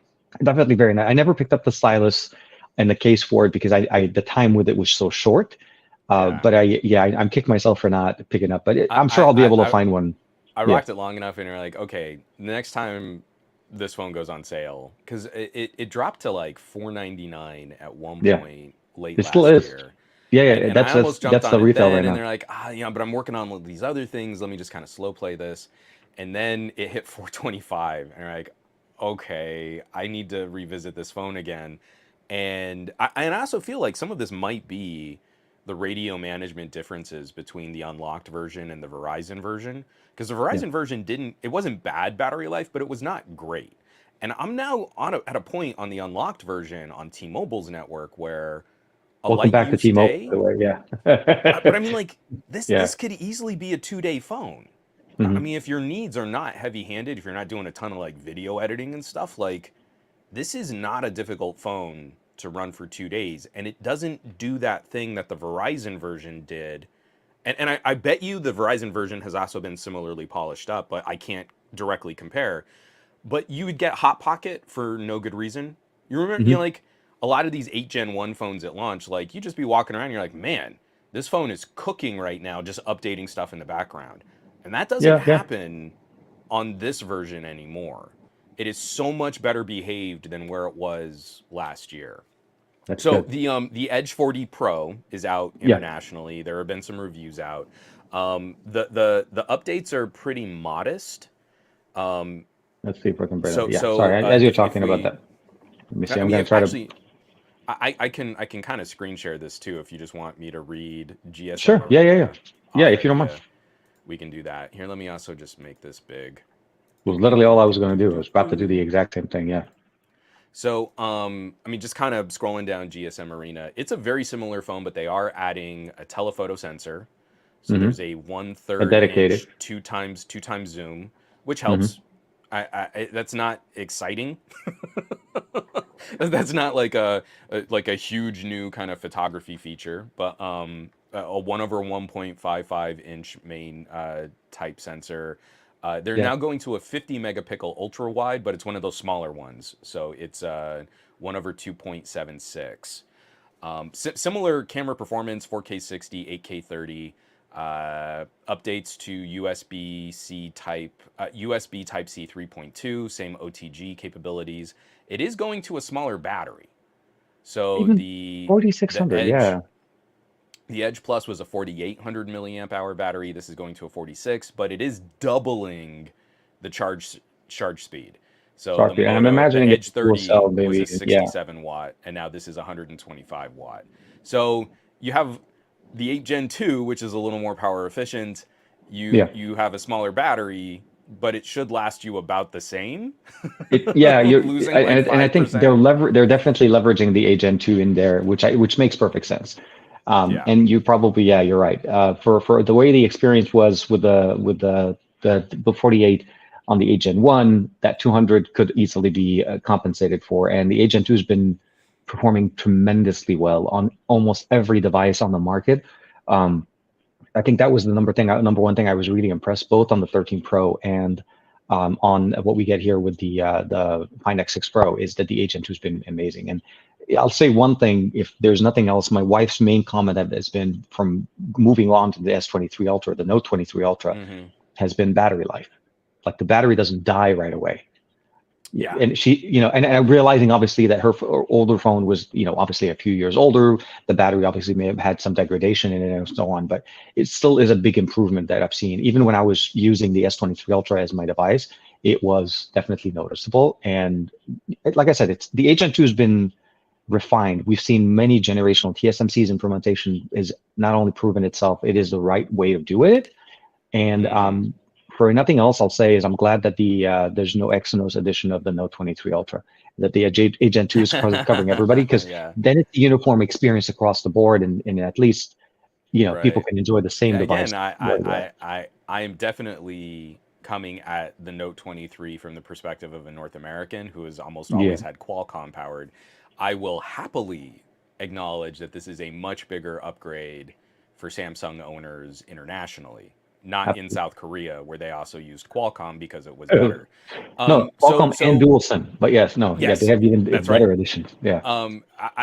definitely very nice. I never picked up the stylus and the case for it because the time with it was so short. Yeah. But I'm kicking myself for not picking up. But I I'm sure I I'll be able to I, find one. I Yeah, rocked it long enough, and you're like, okay, the next time this phone goes on sale, because it dropped to like 499 at one yeah, point late it still last is. year, Yeah, and yeah, and I almost jumped that's the on it retail then, right and now. they're like, but I'm working on these other things. Let me just kind of slow play this, and then it hit 425, and you're like, okay, I need to revisit this phone again, and I also feel like some of this might be the radio management differences between the unlocked version and the Verizon version, because the Yeah, Verizon version it wasn't bad battery life, but it was not great. And I'm now at a point on the unlocked version on T-Mobile's network where a welcome light back to use T-Mobile, by day, the way. but I Yeah, mean, like, this yeah. this could easily be a 2-day phone. I Hmm. mean, if your needs are not heavy-handed, if you're not doing a ton of like video editing and stuff, like, this is not a difficult phone to run for 2 days, and it doesn't do that thing that the Verizon version did. And I bet you the Verizon version has also been similarly polished up, but I can't directly compare. But you would get Hot Pocket for no good reason. You remember, Hmm. like, a lot of these 8 Gen 1 phones at launch, like, you just be walking around and you're like, man, this phone is cooking right now, just updating stuff in the background. And that doesn't Yeah, yeah. happen on this version anymore. It is so much better behaved than where it was last year. That's So good. the Edge 40 Pro is out Yeah. internationally. There have been some reviews out. The updates are pretty modest. Um, Let's see if we can bring that. so Yeah. so Sorry. As you're if talking about we, that, let me see. I I'm mean, gonna if try to. actually, I can kind of screen share this too if you just want me to read GSM Sure. Yeah, yeah, yeah. Arena Yeah, off if you of don't mind. you. We can do that. Here, let me also just make this big. Was Do, literally do, all I do, was gonna do, do. I do, was about to do the do. exact same thing. Yeah. So, I mean, just kind of scrolling down GSM Arena, it's a very similar phone, but they are adding a telephoto sensor. So Hmm. there's a one A third dedicated. inch, two times zoom, which Hmm. helps. That's not exciting. That's not like a huge new kind of photography feature, but a 1/1.55 inch main type sensor. They're Yeah. now going to a 50 megapixel ultra wide, but it's one of those smaller ones. So it's 1/2.76. Similar camera performance, 4K 60, 8K 30. Updates to USB Type C 3.2, same OTG capabilities. It is going to a smaller battery. So Even 4600. Yeah. The Edge Plus was a 4800 milliamp hour battery. This is going to a 46, but it is doubling the charge speed. So Sharpie. And I'm The imagining it Edge will 30 sell was a maybe. Yeah. 67 watt, and now this is 125 watt. So you have the 8 Gen 2, which is a little more power efficient. You Yeah. you have a smaller battery, but it should last you about the same, Yeah, losing like and I think 5%. they're definitely leveraging the Gen 2 in there, which makes perfect sense. Yeah. And you probably, yeah, you're right. For the way the experience was with the 48 on the Gen 1, that 200 could easily be compensated for, and the Gen 2 has been performing tremendously well on almost every device on the market. Um, I think that was the number one thing I was really impressed, both on the 13 Pro and on what we get here with the Find X6 Pro, is that the Gen 2 has been amazing. And I'll say one thing, if there's nothing else, my wife's main comment that has been from moving on to the S23 Ultra, the Note 23 Ultra, Hmm. has been battery life. Like the battery doesn't die right away. Yeah. And she, and realizing obviously that her older phone was, obviously a few years older, the battery obviously may have had some degradation in it and so on, but it still is a big improvement that I've seen. Even when I was using the S23 Ultra as my device, it was definitely noticeable. And like I said, it's the Gen 2 has been refined. We've seen many generational TSMC's implementation is not only proven itself, it is the right way of doing it. And Hmm. for nothing else, I'll say is I'm glad that there's no Exynos edition of the Note 23 Ultra, that the Gen 2 is covering everybody, because Yeah. then it's a uniform experience across the board, and at least people Right. can enjoy the same Yeah, device again, I, I, very well. I, I, I am definitely coming at the Note 23 from the perspective of a North American who has almost Yeah, always had Qualcomm powered. I will happily acknowledge that this is a much bigger upgrade for Samsung owners internationally, not in South Korea, where they also used Qualcomm because it was better. No, So Qualcomm and so DualSim, but yes, no, yeah, they yes, have even that's right. better editions. Yeah.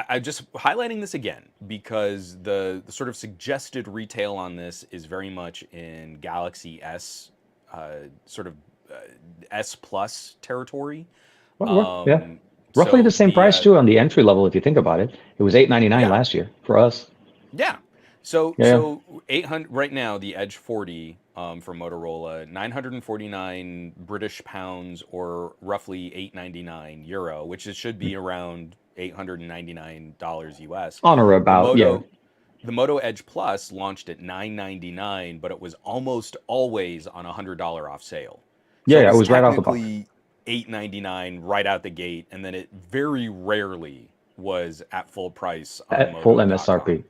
I just highlighting this again because the sort of suggested retail on this is very much in Galaxy S, sort of uh, S Plus territory. Yeah, Um, roughly the so same price too on the entry level. If you think about it, it was 899 yeah, last year for us. yeah. So Yeah, 800 right now, the Edge 40 from Motorola, 949 British pounds or roughly 899 euro, which it should be around $899 US. on or The about. Yeah, Moto the Moto Edge Plus launched at 999, but it was almost always on a $100 off sale. So it yeah, it was was right out the box technically 899 right out the gate, and then it very rarely was at full price on at full moto.com. MSRP.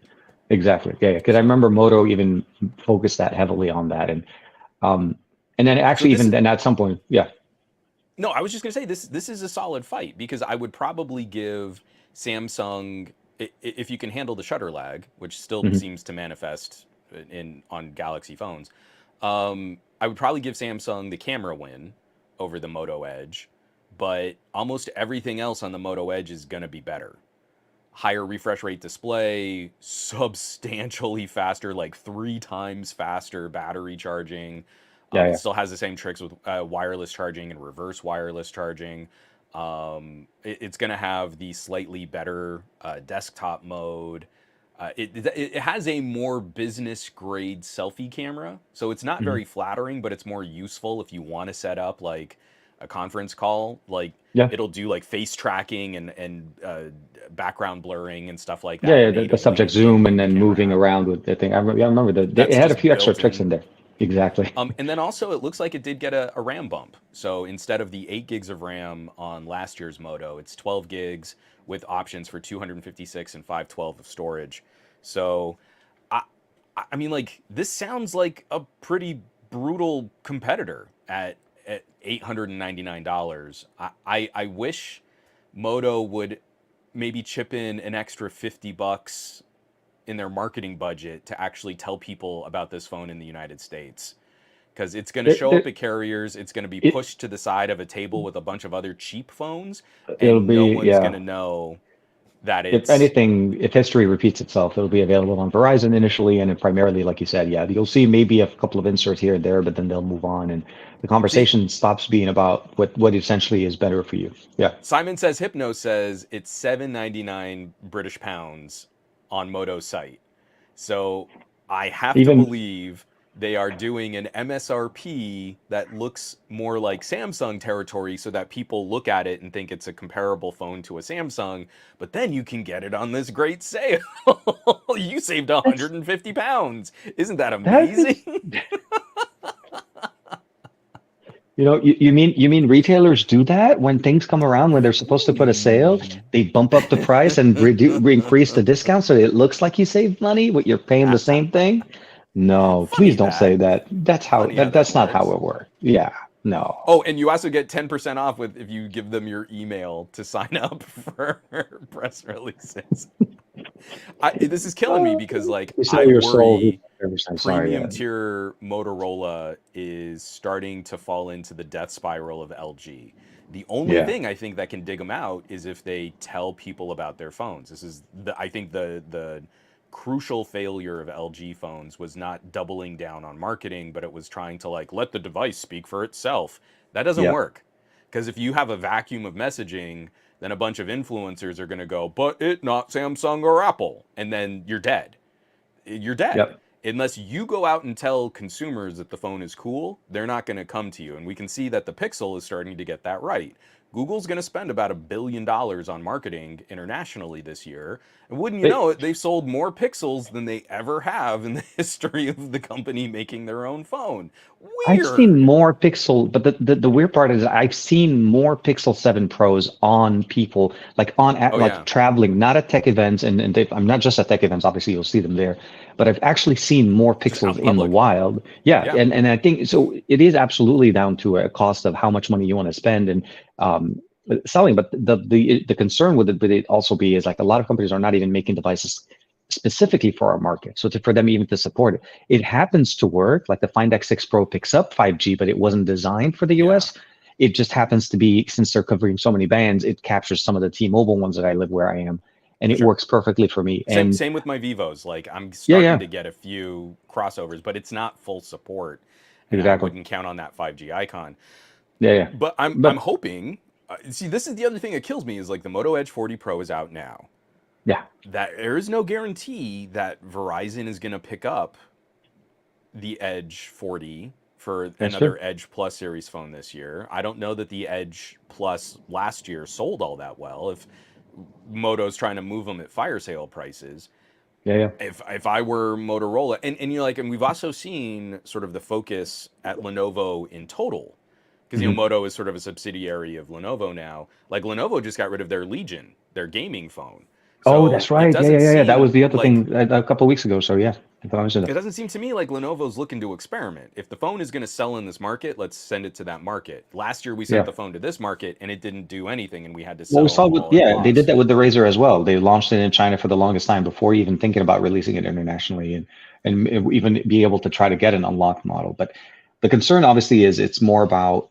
Exactly. Yeah, because I So remember Moto even focused that heavily on that, um, and then so actually this even is then at some point, yeah. no, I was just gonna say this is a solid fight because I would probably give Samsung if you can handle the shutter lag, which still Mhm. seems to manifest in on Galaxy phones. I would probably give Samsung the camera win over the Moto Edge, but almost everything else on the Moto Edge is gonna be better. Higher refresh rate display, substantially faster, like 3 times faster battery charging. Yeah, It yeah. still has the same tricks with wireless charging and reverse wireless charging. It's going to have the slightly better desktop mode. It has a more business grade selfie camera, so it's not Mhm. very flattering, but it's more useful if you want to set up like a conference call. Like Yeah, it'll do like face tracking and background blurring and stuff like yeah, that yeah. The subject natively zoom and in the then camera moving app. around with the thing. I remember it That's had a few just extra built tricks in in. there. Exactly. And then also, it looks like it did get a RAM bump. So instead of the 8 gigs of RAM on last year's Moto, it's 12 gigs with options for 256 and 512 of storage. So, I, I mean, like, this sounds like a pretty brutal competitor at $899. I wish Moto would maybe chip in an extra 50 bucks in their marketing budget to actually tell people about this phone in the United States. Because it's going to It, show up it, at carriers, it's going to be it pushed to the side of a table with a bunch of other cheap phones, it'll and no be one's going yeah. to know that If it's. anything, if history repeats itself, it'll be available on Verizon initially, and then primarily, like you said, yeah, you'll see maybe a couple of inserts here and there, but then they'll move on, and the See, conversation stops being about what essentially is better for you. Yeah, Simon Says Hypno says it's 799 British pounds on Moto's site. So I have to even believe they are doing an MSRP that looks more like Samsung territory so that people look at it and think it's a comparable phone to a Samsung, but then you can get it on this great sale. You saved that's 150 pounds. Isn't that that is amazing? you mean retailers do that when things come around when they're supposed to put a sale, Hmm. they bump up the price and increase the discount so it looks like you saved money, but you're paying the same thing. No, please Funny don't say that. that. Funny how that That's not how works. it works. Yeah, no. Oh, and you also get 10% off with if you give them your email to sign up for press releases. This is killing me Uh, because like you I sell your soul. worry I'm sorry. premium Yeah, tier Motorola is starting to fall into the death spiral of LG. The only yeah. thing I think that can dig them out is if they tell people about their phones. This is I think the crucial failure of LG phones was not doubling down on marketing, but it was trying to like let the device speak for itself. That doesn't Yep. work. Because if you have a vacuum of messaging, then a bunch of influencers are going to go, but it not Samsung or Apple. And then you're dead. Yep. Unless you go out and tell consumers that the phone is cool, they're not going to come to you. And we can see that the Pixel is starting to get that right. Google's going to spend about $1 billion on marketing internationally this year. And wouldn't you They, know it, they've sold more Pixels than they ever have in the history of the company making their own phone. I've seen Weird. more Pixel, but the weird part is I've seen more Pixel 7 Pros on people, like Oh, like yeah. traveling, not at tech events, and I'm not just at tech events, obviously you'll see them there, but I've actually seen more Just out Pixels in in the public. wild. Yeah, Yeah. and I think so it is absolutely down to a cost of how much money you want to spend. And selling. But the concern with it also be is like a lot of companies are not even making devices specifically for our market. So for them even to support it, it happens to work. Like the Find X6 Pro picks up 5G, but it wasn't designed for the Yeah, US. It just happens to be, since they're covering so many bands, it captures some of the T-Mobile ones that I live where I am, and for it sure. works perfectly for me. Same And same with my Vivos. Like I'm yeah, starting yeah, to get a few crossovers, but it's not full support, and I exactly. wouldn't count on that 5G icon. Yeah, yeah. But I'm But hoping. See, this is the other thing that kills me is like the Moto Edge 40 Pro is out now. yeah, That there is no guarantee that Verizon is going to pick up the Edge 40 for that's true. another Edge Plus series phone this year. I don't know that the Edge Plus last year sold all that well. If Moto's trying to move them at fire sale prices, Yeah, yeah. if I were Motorola, and you're like, and we've also seen sort of the focus at Lenovo in total, because Mhm. Moto is sort of a subsidiary of Lenovo now. Like Lenovo just got rid of their Legion, their gaming phone. Oh, So that's it right. Yeah, yeah, doesn't yeah, yeah. That was seem the other like thing a couple of weeks ago. So yeah, I thought I mentioned it that. doesn't seem to me like Lenovo's looking to experiment. If the phone is going to sell in this market, let's send it to that market. Last year we sent Yeah. the phone to this market and it didn't do anything, and we had to Well, we sell saw with, all at a yeah, they did loss. that with the Razor as well. They launched it in China for the longest time before even thinking about releasing it internationally, and even be able to try to get an unlocked model. But the concern obviously is it's more about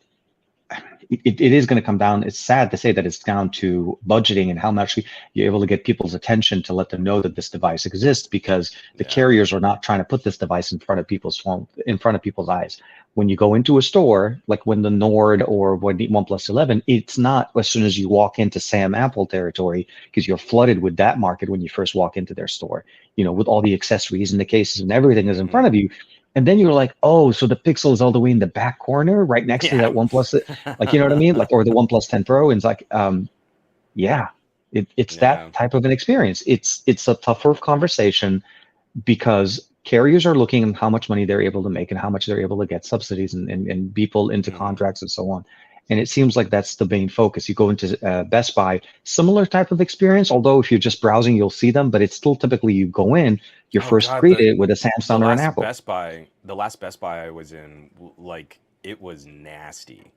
it is going to come down. It's sad to say that it's down to budgeting and how much you're able to get people's attention to let them know that this device exists, because the Yeah. carriers are not trying to put this device in front of people's phone, in front of people's eyes. When you go into a store, like when the Nord or when the OnePlus 11, it's not as soon as you walk into Sam Apple territory, because you're flooded with that market when you first walk into their store, with all the accessories and the cases and everything is in Mm-hmm. front of you. And then you're like, oh, so the Pixel is all the way in the back corner, right next to Yeah. that OnePlus, like, you know what I mean? Like, or the OnePlus 10 Pro, and it's like, yeah, it's Yeah. that type of an experience. It's a tougher conversation because carriers are looking at how much money they're able to make and how much they're able to get subsidies and people into Mm-hmm. contracts and so on. And it seems like that's the main focus. You go into Best Buy, similar type of experience, although if you're just browsing, you'll see them, but it's still typically you go in, you're Oh first God, the greeted with a the Samsung or an last Apple. Best Buy, the last Best Buy I was in, like it was nasty.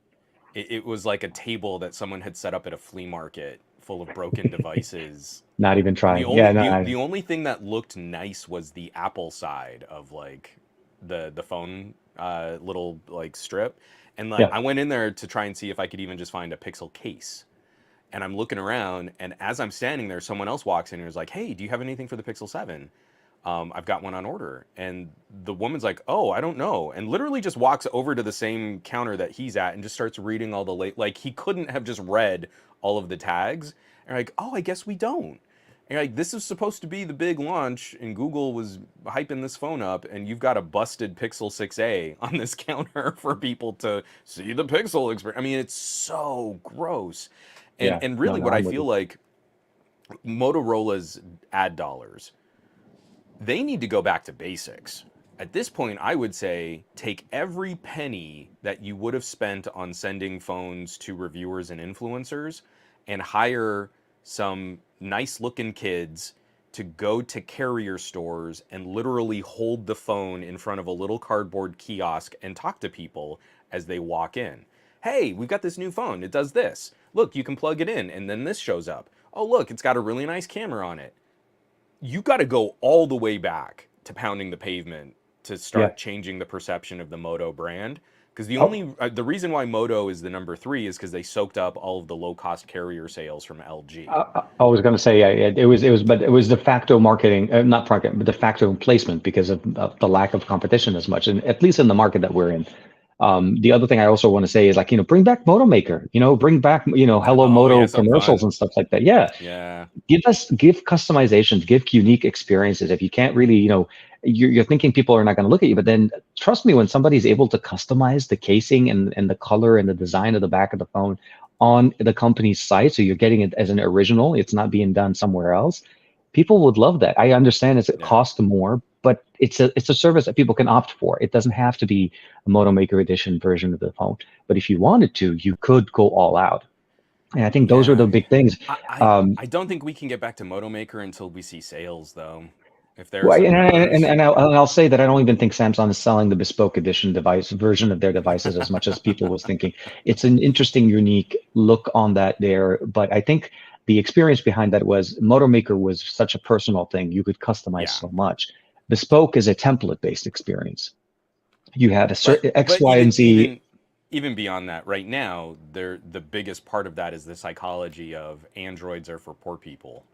It was like a table that someone had set up at a flea market full of broken devices. Not even And the trying. Yeah, only no, the only thing that looked nice was the Apple side of like the phone little like strip. And like yeah. I went in there to try and see if I could even just find a Pixel case. And I'm looking around, and as I'm standing there, someone else walks in and is like, "Hey, do you have anything for the Pixel 7? I've got one on order." And the woman's like, "Oh, I don't know," and literally just walks over to the same counter that he's at and just starts reading all the like he couldn't have just read all of the tags. And like, "Oh, I guess we don't." And like, this is supposed to be the big launch, and Google was hyping this phone up, and you've got a busted Pixel 6a on this counter for people to see the Pixel experience. I mean, it's so gross. And Yeah. and No, really no, what I I'm with feel you. like Motorola's ad dollars, they need to go back to basics. At this point, I would say take every penny that you would have spent on sending phones to reviewers and influencers and hire some nice looking kids to go to carrier stores and literally hold the phone in front of a little cardboard kiosk and talk to people as they walk in. Hey, we've got this new phone. It does this. Look, you can plug it in and then this shows up. Oh, look, it's got a really nice camera on it. You got to go all the way back to pounding the pavement to Yeah. start changing the perception of the Moto brand. Because Oh, the reason why Moto is the number three is because they soaked up all of the low cost carrier sales from LG. I was going to say, yeah, but it was de facto marketing, not marketing, but de facto placement because of the lack of competition as much, and at least in the market that we're in. The other thing I also want to say is like, bring back Moto Maker, bring back, Hello Oh yeah, Moto something commercials fun. and stuff like that. Yeah, Yeah, give customizations, give unique experiences. If you can't really, you're thinking people are not going to look at you, but then trust me, when somebody's able to customize the casing and the color and the design of the back of the phone on the company's site, so you're getting it as an original, it's not being done somewhere else. People would love that. I understand it yeah, costs more, but it's a service that people can opt for. It doesn't have to be a Moto Maker Edition version of the phone, but if you wanted to, you could go all out. And I think those are the yeah. big things. I, I Um, I don't think we can get back to Moto Maker until we see sales though. If there are Well, some and, numbers, and, I'll, and I'll say that I don't even think Samsung is selling the bespoke edition device version of their devices as much as people was thinking. It's an interesting, unique look on that there, but I think the experience behind that was Motor Maker was such a personal thing. You could customize yeah. so much. Bespoke is a template-based experience. You have a But certain X, but Y, even and Z. even even beyond that, right now, the biggest part of that is the psychology of androids are for poor people.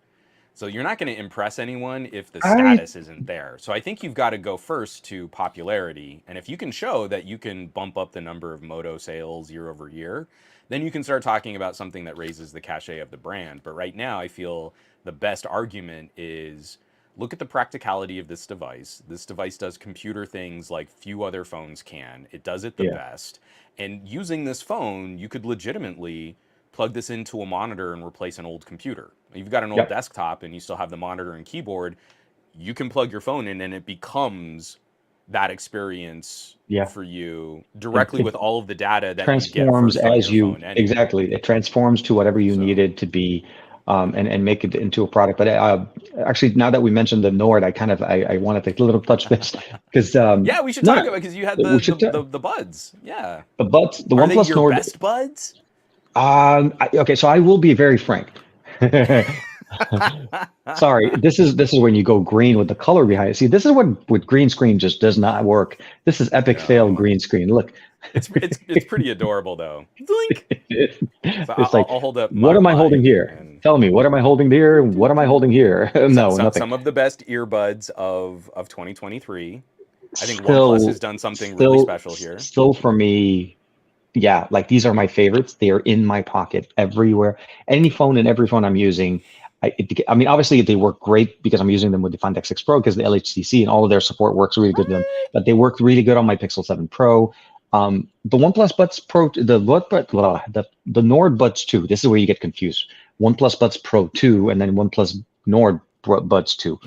So you're not going to impress anyone if the I status isn't there. So I think you've got to go first to popularity. And if you can show that you can bump up the number of Moto sales year over year, then you can start talking about something that raises the cachet of the brand. But right now, I feel the best argument is look at the practicality of this device. This device does computer things like few other phones can. It does it the yeah, best. And using this phone, you could legitimately plug this into a monitor and replace an old computer. You've got an old yep, desktop and you still have the monitor and keyboard. You can plug your phone in and it becomes that experience yeah. for you It, directly it with all of the data that you get transforms first on as your you phone anyway. exactly. It transforms to whatever you So, needed to be, and make it into a product. But actually, now that we mentioned the Nord, I wanted to take a little touch base because yeah, we should no, talk no, about because you had we should the buds. Yeah. the Are they OnePlus your Nord. best buds? Okay, so I will be very frank. Sorry, this is when you go green with the color behind it. See, this is what with green screen just does not work. This is epic fail No. green screen. Look, It's pretty adorable though. Blink. So it's like, I'll hold up what am I holding mine here? and Tell me, what am I holding here? What am I holding here? No, nothing. some of the best earbuds of 2023. I think OnePlus has Still, done something really still, special here. still for me, yeah, like these are my favorites. They are in my pocket everywhere. Any phone and every phone I'm using. I mean, obviously they work great because I'm using them with the Find X6 Pro because the LHCC and all of their support works really good on them. What? But they work really good on my Pixel 7 Pro. The OnePlus Buds Pro, the Nord Buds 2. This is where you get confused. OnePlus Buds Pro 2 and then OnePlus Nord Buds 2.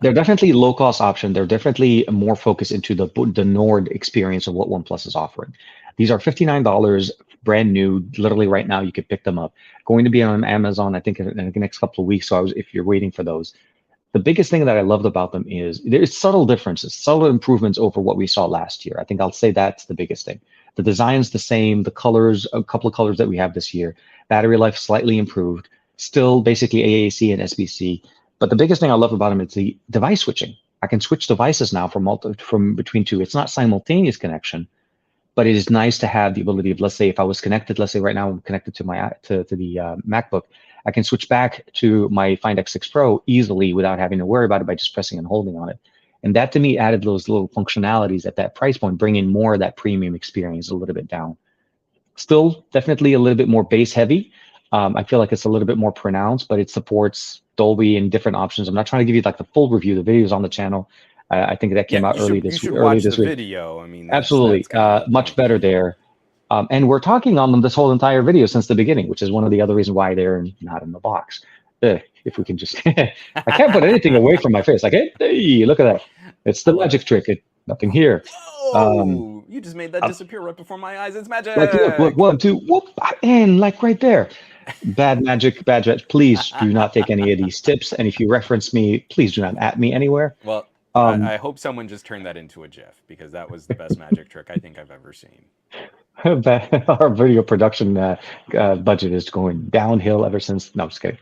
They're definitely low cost option. They're definitely more focused into the Nord experience of what OnePlus is offering. These are $59, brand new. Literally right now, you could pick them up. Going to be on Amazon, I think, in the next couple of weeks. So if you're waiting for those, the biggest thing that I loved about them is there's subtle differences, subtle improvements over what we saw last year. I think I'll say that's the biggest thing. The design's the same, the colors, a couple of colors that we have this year. Battery life slightly improved, still basically AAC and SBC. But the biggest thing I love about them is the device switching. I can switch devices now from between two. It's not simultaneous connection, but it is nice to have the ability of, let's say, if I was connected, let's say right now I'm connected to my to the MacBook, I can switch back to my Find X6 Pro easily without having to worry about it by just pressing and holding on it. And that to me added those little functionalities at that price point, bringing more of that premium experience a little bit down. Still, definitely a little bit more bass heavy. I feel like it's a little bit more pronounced, but it supports Dolby and different options. I'm not trying to give you like the full review. The video is on the channel. I think that Yeah, came out you should early watch the this week. video. I mean, that's Absolutely, kind of the much point. better there. And we're talking on them this whole entire video since the beginning, which is one of the other reasons why they're not in the box. If we can just, I can't put anything away from my face. Like, hey, look at that. It's I the love magic it. trick. Nothing here. Um, Whoa! You just made that I'm, disappear right before my eyes. It's look, magic. one, two, whoop, and like right there. Bad magic, bad magic. Please do not take any of these tips. And if you reference me, please do not at me anywhere. Well, Um, I hope someone just turned that into a GIF because that was the best magic trick I think I've ever seen. our video production budget is going downhill ever since. No, I'm just kidding.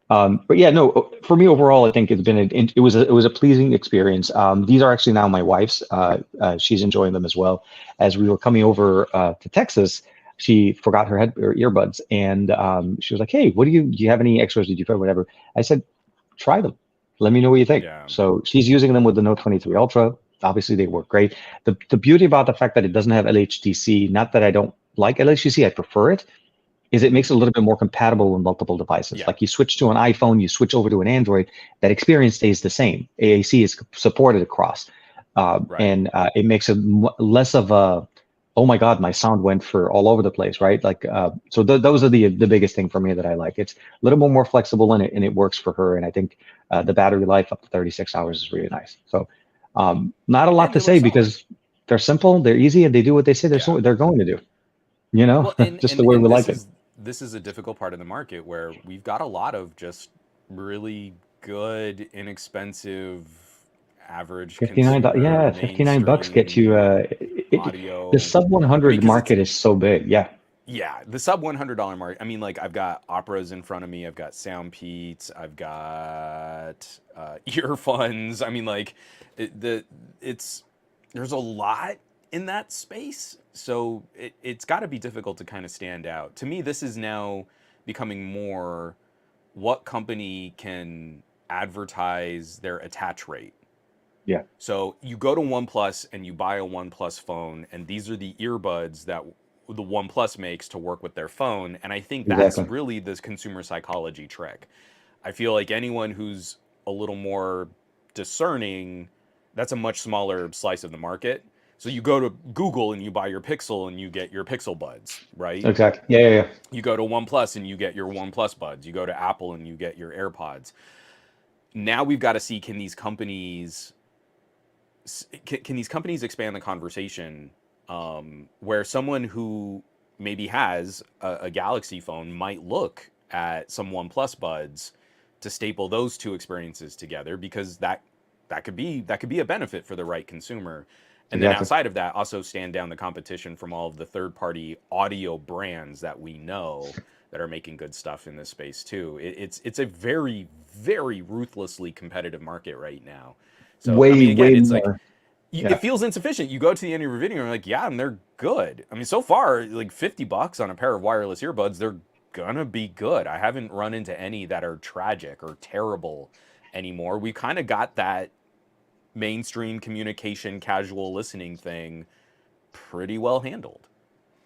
But yeah, no. For me overall, I think it's been it was a pleasing experience. These are actually now my wife's. She's enjoying them as well. As we were coming over to Texas, she forgot her earbuds, and she was like, "Hey, do you have any extras? Did you put whatever?" I said, "Try them. Let me know what you think." Yeah. So she's using them with the Note 23 Ultra. Obviously, they work great. The beauty about the fact that it doesn't have LHDC, not that I don't like LHDC, I prefer it, is it makes it a little bit more compatible with multiple devices. Yeah. Like you switch to an iPhone, you switch over to an Android, that experience stays the same. AAC is supported across, Right. and it makes it less of a, oh my God, my sound went for all over the place, right? Like, so those are the biggest thing for me that I like. It's a little more flexible in it, and it works for her. And I think the battery life up to 36 hours is really nice. So, not a Yeah, lot they to look say solid. because they're simple, they're easy, and they do what they say Yeah. they're going to do. You know, Well, and just and the way and we like it. this is a difficult part of the market where we've got a lot of just really good, inexpensive, average 59, consumer, yeah, $59 get mainstream you, the audio. sub I mean, 100 because it's market is so big. Yeah, yeah, the sub $100 mark. I mean, like I've got operas in front of me. I've got Soundpeats. I've got earphones. I mean, like the it's there's a lot in that space, so it's got to be difficult to kind of stand out. To me, this is now becoming more what company can advertise their attach rate. yeah, So you go to OnePlus and you buy a OnePlus phone, and these are the earbuds that the OnePlus makes to work with their phone. And I think that's exactly. really this consumer psychology trick. I feel like anyone who's a little more discerning, that's a much smaller slice of the market. So you go to Google and you buy your Pixel and you get your Pixel buds, right? Exactly. Yeah, yeah, yeah. You go to OnePlus and you get your OnePlus buds. You go to Apple and you get your AirPods. Now we've got to see, can these companies expand the conversation, where someone who maybe has a Galaxy phone might look at some OnePlus buds to staple those two experiences together, because that could be a benefit for the right consumer. And then Exactly. outside of that, also stand down the competition from all of the third party audio brands that we know that are making good stuff in this space too. It's a very, very ruthlessly competitive market right now. So I Way, mean, again, way it's like more. it Yeah. feels insufficient. You go to the end of your video and you're like, yeah, and they're good. I mean, so far, like $50 on a pair of wireless earbuds, they're gonna be good. I haven't run into any that are tragic or terrible anymore. We kind of got that mainstream communication, casual listening thing pretty well handled.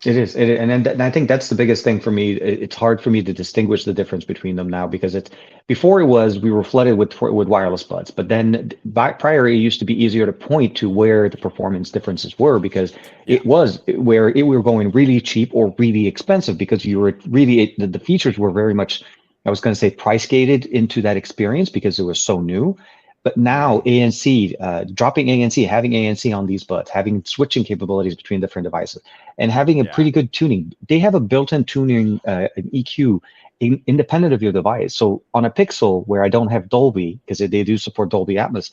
It is, and I think that's the biggest thing for me. It's hard for me to distinguish the difference between them now because it's before it was we were flooded with wireless buds, but then prior it used to be easier to point to where the performance differences were because Yeah, it was where we were going really cheap or really expensive because you were really the features were very much, I was going to say, price gated into that experience because it was so new. But now ANC, dropping ANC, having ANC on these buds, having switching capabilities between different devices, and having a yeah, pretty good tuning. They have a built-in tuning, an EQ, independent of your device. So on a Pixel where I don't have Dolby, because they do support Dolby Atmos,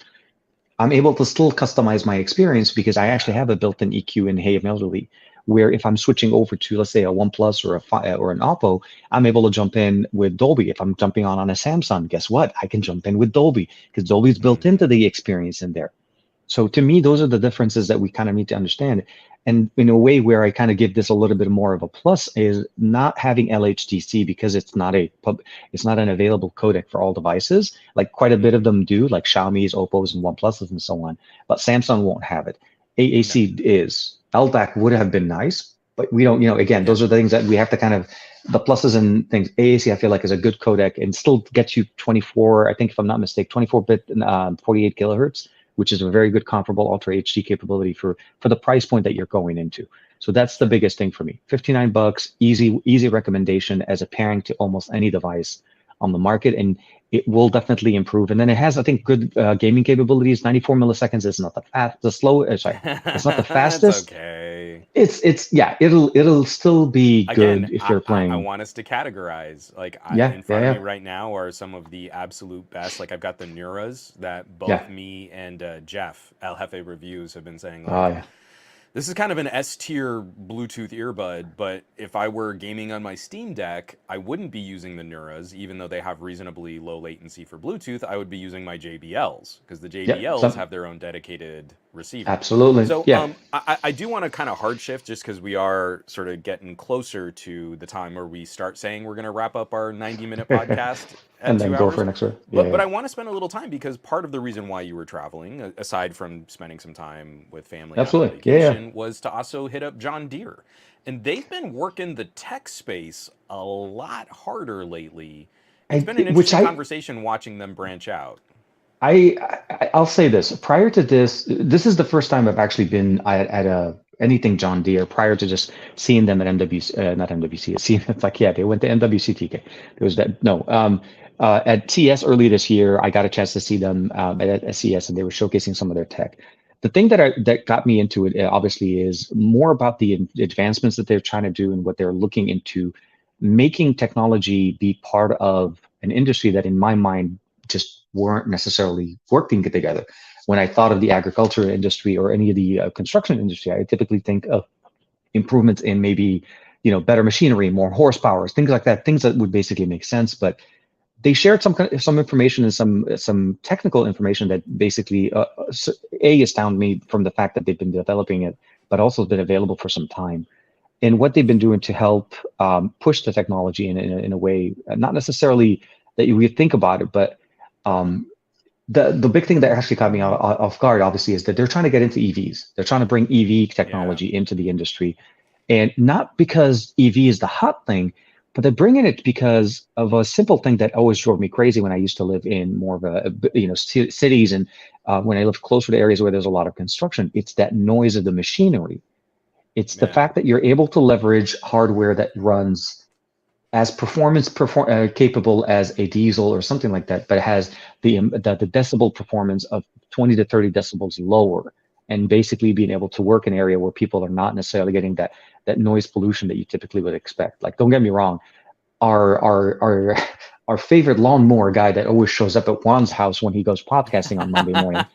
I'm able to still customize my experience because I actually yeah. have a built-in EQ in Hey Melody, where if I'm switching over to, let's say, a OnePlus or or an Oppo, I'm able to jump in with Dolby. If I'm jumping on a Samsung, guess what? I can jump in with Dolby because Dolby's built into Hmm. the experience in there. So to me, those are the differences that we kind of need to understand. And in a way where I kind of give this a little bit more of a plus is not having LHDC because it's not an available codec for all devices. Like quite a bit of Hmm. them do, like Xiaomi's, Oppo's, and OnePluses and so on. But Samsung won't have it. No. AAC is. LDAC would have been nice, but we don't. Again, Yeah. those are the things that we have to kind of the pluses and things. AAC I feel like is a good codec and still gets you 24. I think if I'm not mistaken, 24-bit, 48 kilohertz, which is a very good comparable Ultra HD capability for the price point that you're going into. So that's the Sure. biggest thing for me. $59, easy recommendation as a pairing to almost any device on the market, and it will definitely improve. And then it has, I think, good gaming capabilities. 94 milliseconds is not the slow. Sorry, it's not the It's fastest. okay. It's yeah. It'll still be Again, good if you're I playing. want us to categorize. Like Yeah, in yeah, front of me yeah, right now are some of the absolute best. Like I've got the Neuras that yeah. both me and Jeff El Jefe Reviews have been saying Oh like yeah. this is kind of an S tier Bluetooth earbud, but if I were gaming on my Steam Deck, I wouldn't be using the Neuras, even though they have reasonably low latency for Bluetooth. I would be using my JBLs because the Yeah. JBLs have their own dedicated receiver. Absolutely. So Yeah. I do want to kind of hard shift just because we are sort of getting closer to the time where we start saying we're going to wrap up our 90-minute podcast at And then two go for hours. an extra. Yeah, But yeah. I want to spend a little time because part of the reason why you were traveling, aside from spending some time with family out on Absolutely. Yeah, yeah. vacation, was to also hit up John Deere. And they've been working the tech space a lot harder lately. It's been an Which interesting conversation watching them branch out. I'll say this. Prior to this, this is the first time I've actually been at a anything John Deere. Prior to just seeing them at MWC, not MWC. Seeing it's like yeah, they went to MWCTK. There was that no. At CS early this year, I got a chance to see them at CS, and they were showcasing some of their tech. The thing that got me into it, obviously, is more about the advancements that they're trying to do and what they're looking into, making technology be part of an industry that, in my mind, just weren't necessarily working together. When I thought of the agriculture industry or any of the construction industry, I typically think of improvements in maybe, better machinery, more horsepower, things like that, things that would basically make sense. But they shared some information and some technical information that basically astounded me from the fact that they've been developing it, but also been available for some time. And what they've been doing to help push the technology in a way, not necessarily that you would think about it, but um, the big thing that actually caught me off guard, obviously, is that they're trying to get into EVs. They're trying to bring EV Yeah. technology into the industry, and not because EV is the hot thing, but they're bringing it because of a simple thing that always drove me crazy when I used to live in more of cities, and when I lived closer to areas where there's a lot of construction. It's that noise of the machinery. It's the Yeah. fact that you're able to leverage hardware that runs as capable as a diesel or something like that, but it has the decibel performance of 20 to 30 decibels lower, and basically being able to work in an area where people are not necessarily getting that noise pollution that you typically would expect. Like, don't get me wrong, our our favorite lawnmower guy that always shows up at Juan's house when he goes podcasting on Monday morning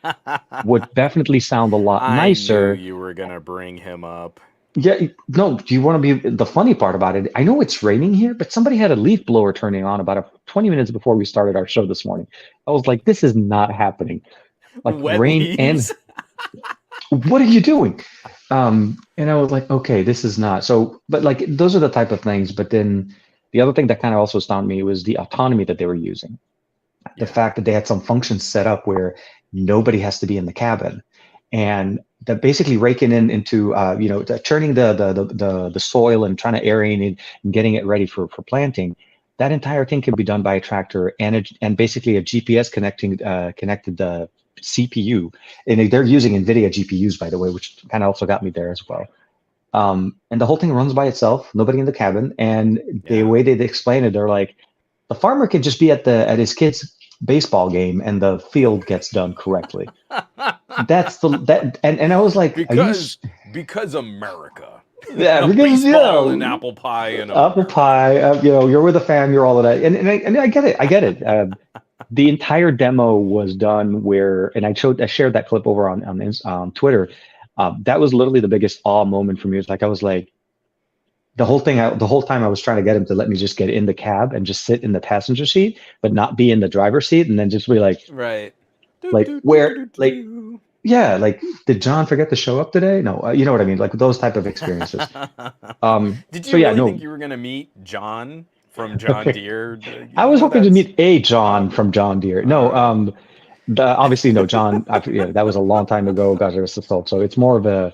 would definitely sound a lot I knew nicer. you were gonna bring him up. Yeah, no, do you want to be the funny part about it? I know it's raining here, but somebody had a leaf blower turning on about 20 minutes before we started our show this morning. I was like, this is not happening. Like Wet rain and leaves. what are you doing? And I was like, okay, this is not so, but like those are the type of things. But then the other thing that kind of also astounded me was the autonomy that they were using. The Yeah. fact that they had some functions set up where nobody has to be in the cabin, and that basically raking into churning the soil and trying to aerate it and getting it ready for planting. That entire thing can be done by a tractor and basically a GPS connected CPU, and they're using NVIDIA GPUs, by the way, which kind of also got me there as well. And the whole thing runs by itself, nobody in the cabin. And the Yeah. way they explain it, they're like, the farmer could just be at his kid's baseball game and the field gets done correctly. That's the that and I was like, are you because America. yeah, A because baseball and apple pie in apple America. pie, you're with a fam, you're all of that. And I get it. I get it. The entire demo was done where, and I shared that clip over on Twitter. That was literally the biggest awe moment for me. It's like I was like, the whole time I was trying to get him to let me just get in the cab and just sit in the passenger seat, but not be in the driver's seat, and then just be Right. Do, like do, do, where, do, like, do. yeah, like, did John forget to show up today? No, you know what I mean, like those type of experiences. Did So you yeah, really think no, you were gonna meet John from John Deere? I was hoping to That's meet a John from John Deere. all No, right. obviously no John. That was a long time ago. God rest his soul. So it's more of a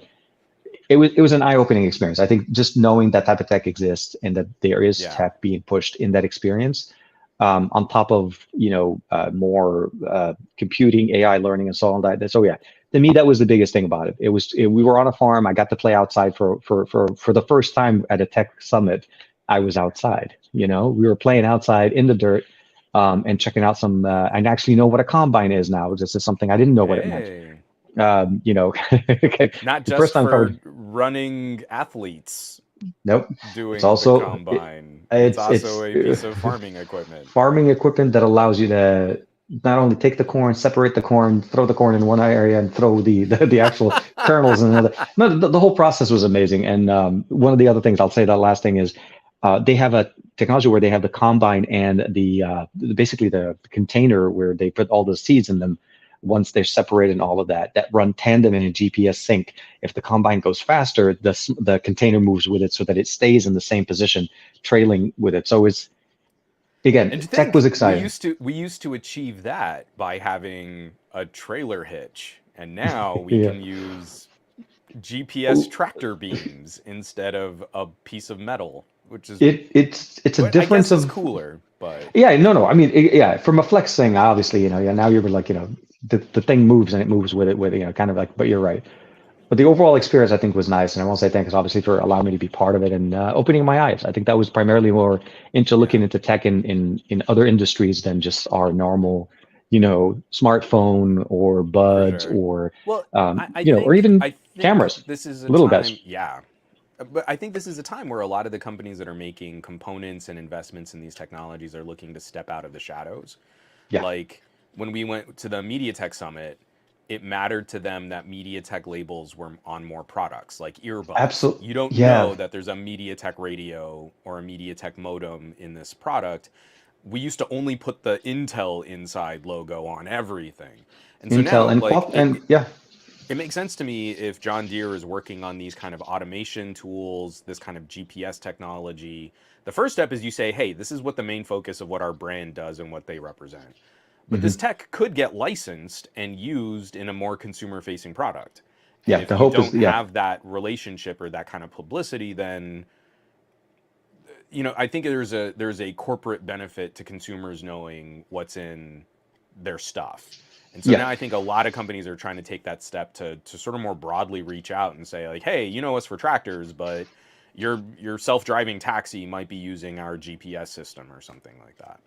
it was an eye-opening experience. I think just knowing that type of tech exists and that there is Yeah. tech being pushed in that experience, on top of more computing, AI learning, and so on. So yeah, to me that was the biggest thing about it. We were on a farm. I got to play outside for the first time at a tech summit. I was outside. We were playing outside in the dirt. And checking out some, I actually know what a combine is now. This is something I didn't know what it meant. Hey. Not The first just time for covered. running athletes Nope. It's doing the also combine. It's also it's a piece of farming equipment. farming equipment that allows you to not only take the corn, separate the corn, throw the corn in one area, and throw the actual kernels in another. No, the whole process was amazing. And one of the other things I'll say, that last thing is, they have a technology where they have the combine and basically the container where they put all the seeds in them. Once they're separated and all of that run tandem in a GPS sync. If the combine goes faster, the container moves with it so that it stays in the same position, trailing with it. So it's, again, And to tech was think exciting. we used to achieve that by having a trailer hitch, and now we Yeah. can use GPS tractor beams instead of a piece of metal, which is It's a what I difference guess is of, cooler, but yeah, no, I mean, yeah, from a flex thing, obviously, yeah, now you're like, the thing moves and it moves with it, kind of like, but you're right. But the overall experience, I think, was nice, and I want to say thanks, obviously, for allowing me to be part of it and opening my eyes. I think that was primarily more into yeah. looking into tech in other industries than just our normal, smartphone or For buds sure. or, Well, or even I think cameras, this is a little guys. time, yeah. But I think this is a time where a lot of the companies that are making components and investments in these technologies are looking to step out of the shadows. Yeah, Like when we went to the MediaTek summit, it mattered to them that MediaTek labels were on more products, like earbuds. Absolutely. You don't Yeah. know that there's a MediaTek radio or a MediaTek modem in this product. We used to only put the Intel Inside logo on everything. And so Intel now, and like, Qual and yeah. it makes sense to me if John Deere is working on these kind of automation tools, this kind of GPS technology. The first step is you say, hey, this is what the main focus of what our brand does and what they represent. But this Mhm. tech could get licensed and used in a more consumer facing product. And Yeah. if The you hope is don't yeah. have that relationship or that kind of publicity, then I think there's a corporate benefit to consumers knowing what's in their stuff. And so Yeah. now I think a lot of companies are trying to take that step to sort of more broadly reach out and say like, hey, you know us for tractors, but your self-driving taxi might be using our GPS system or something like that.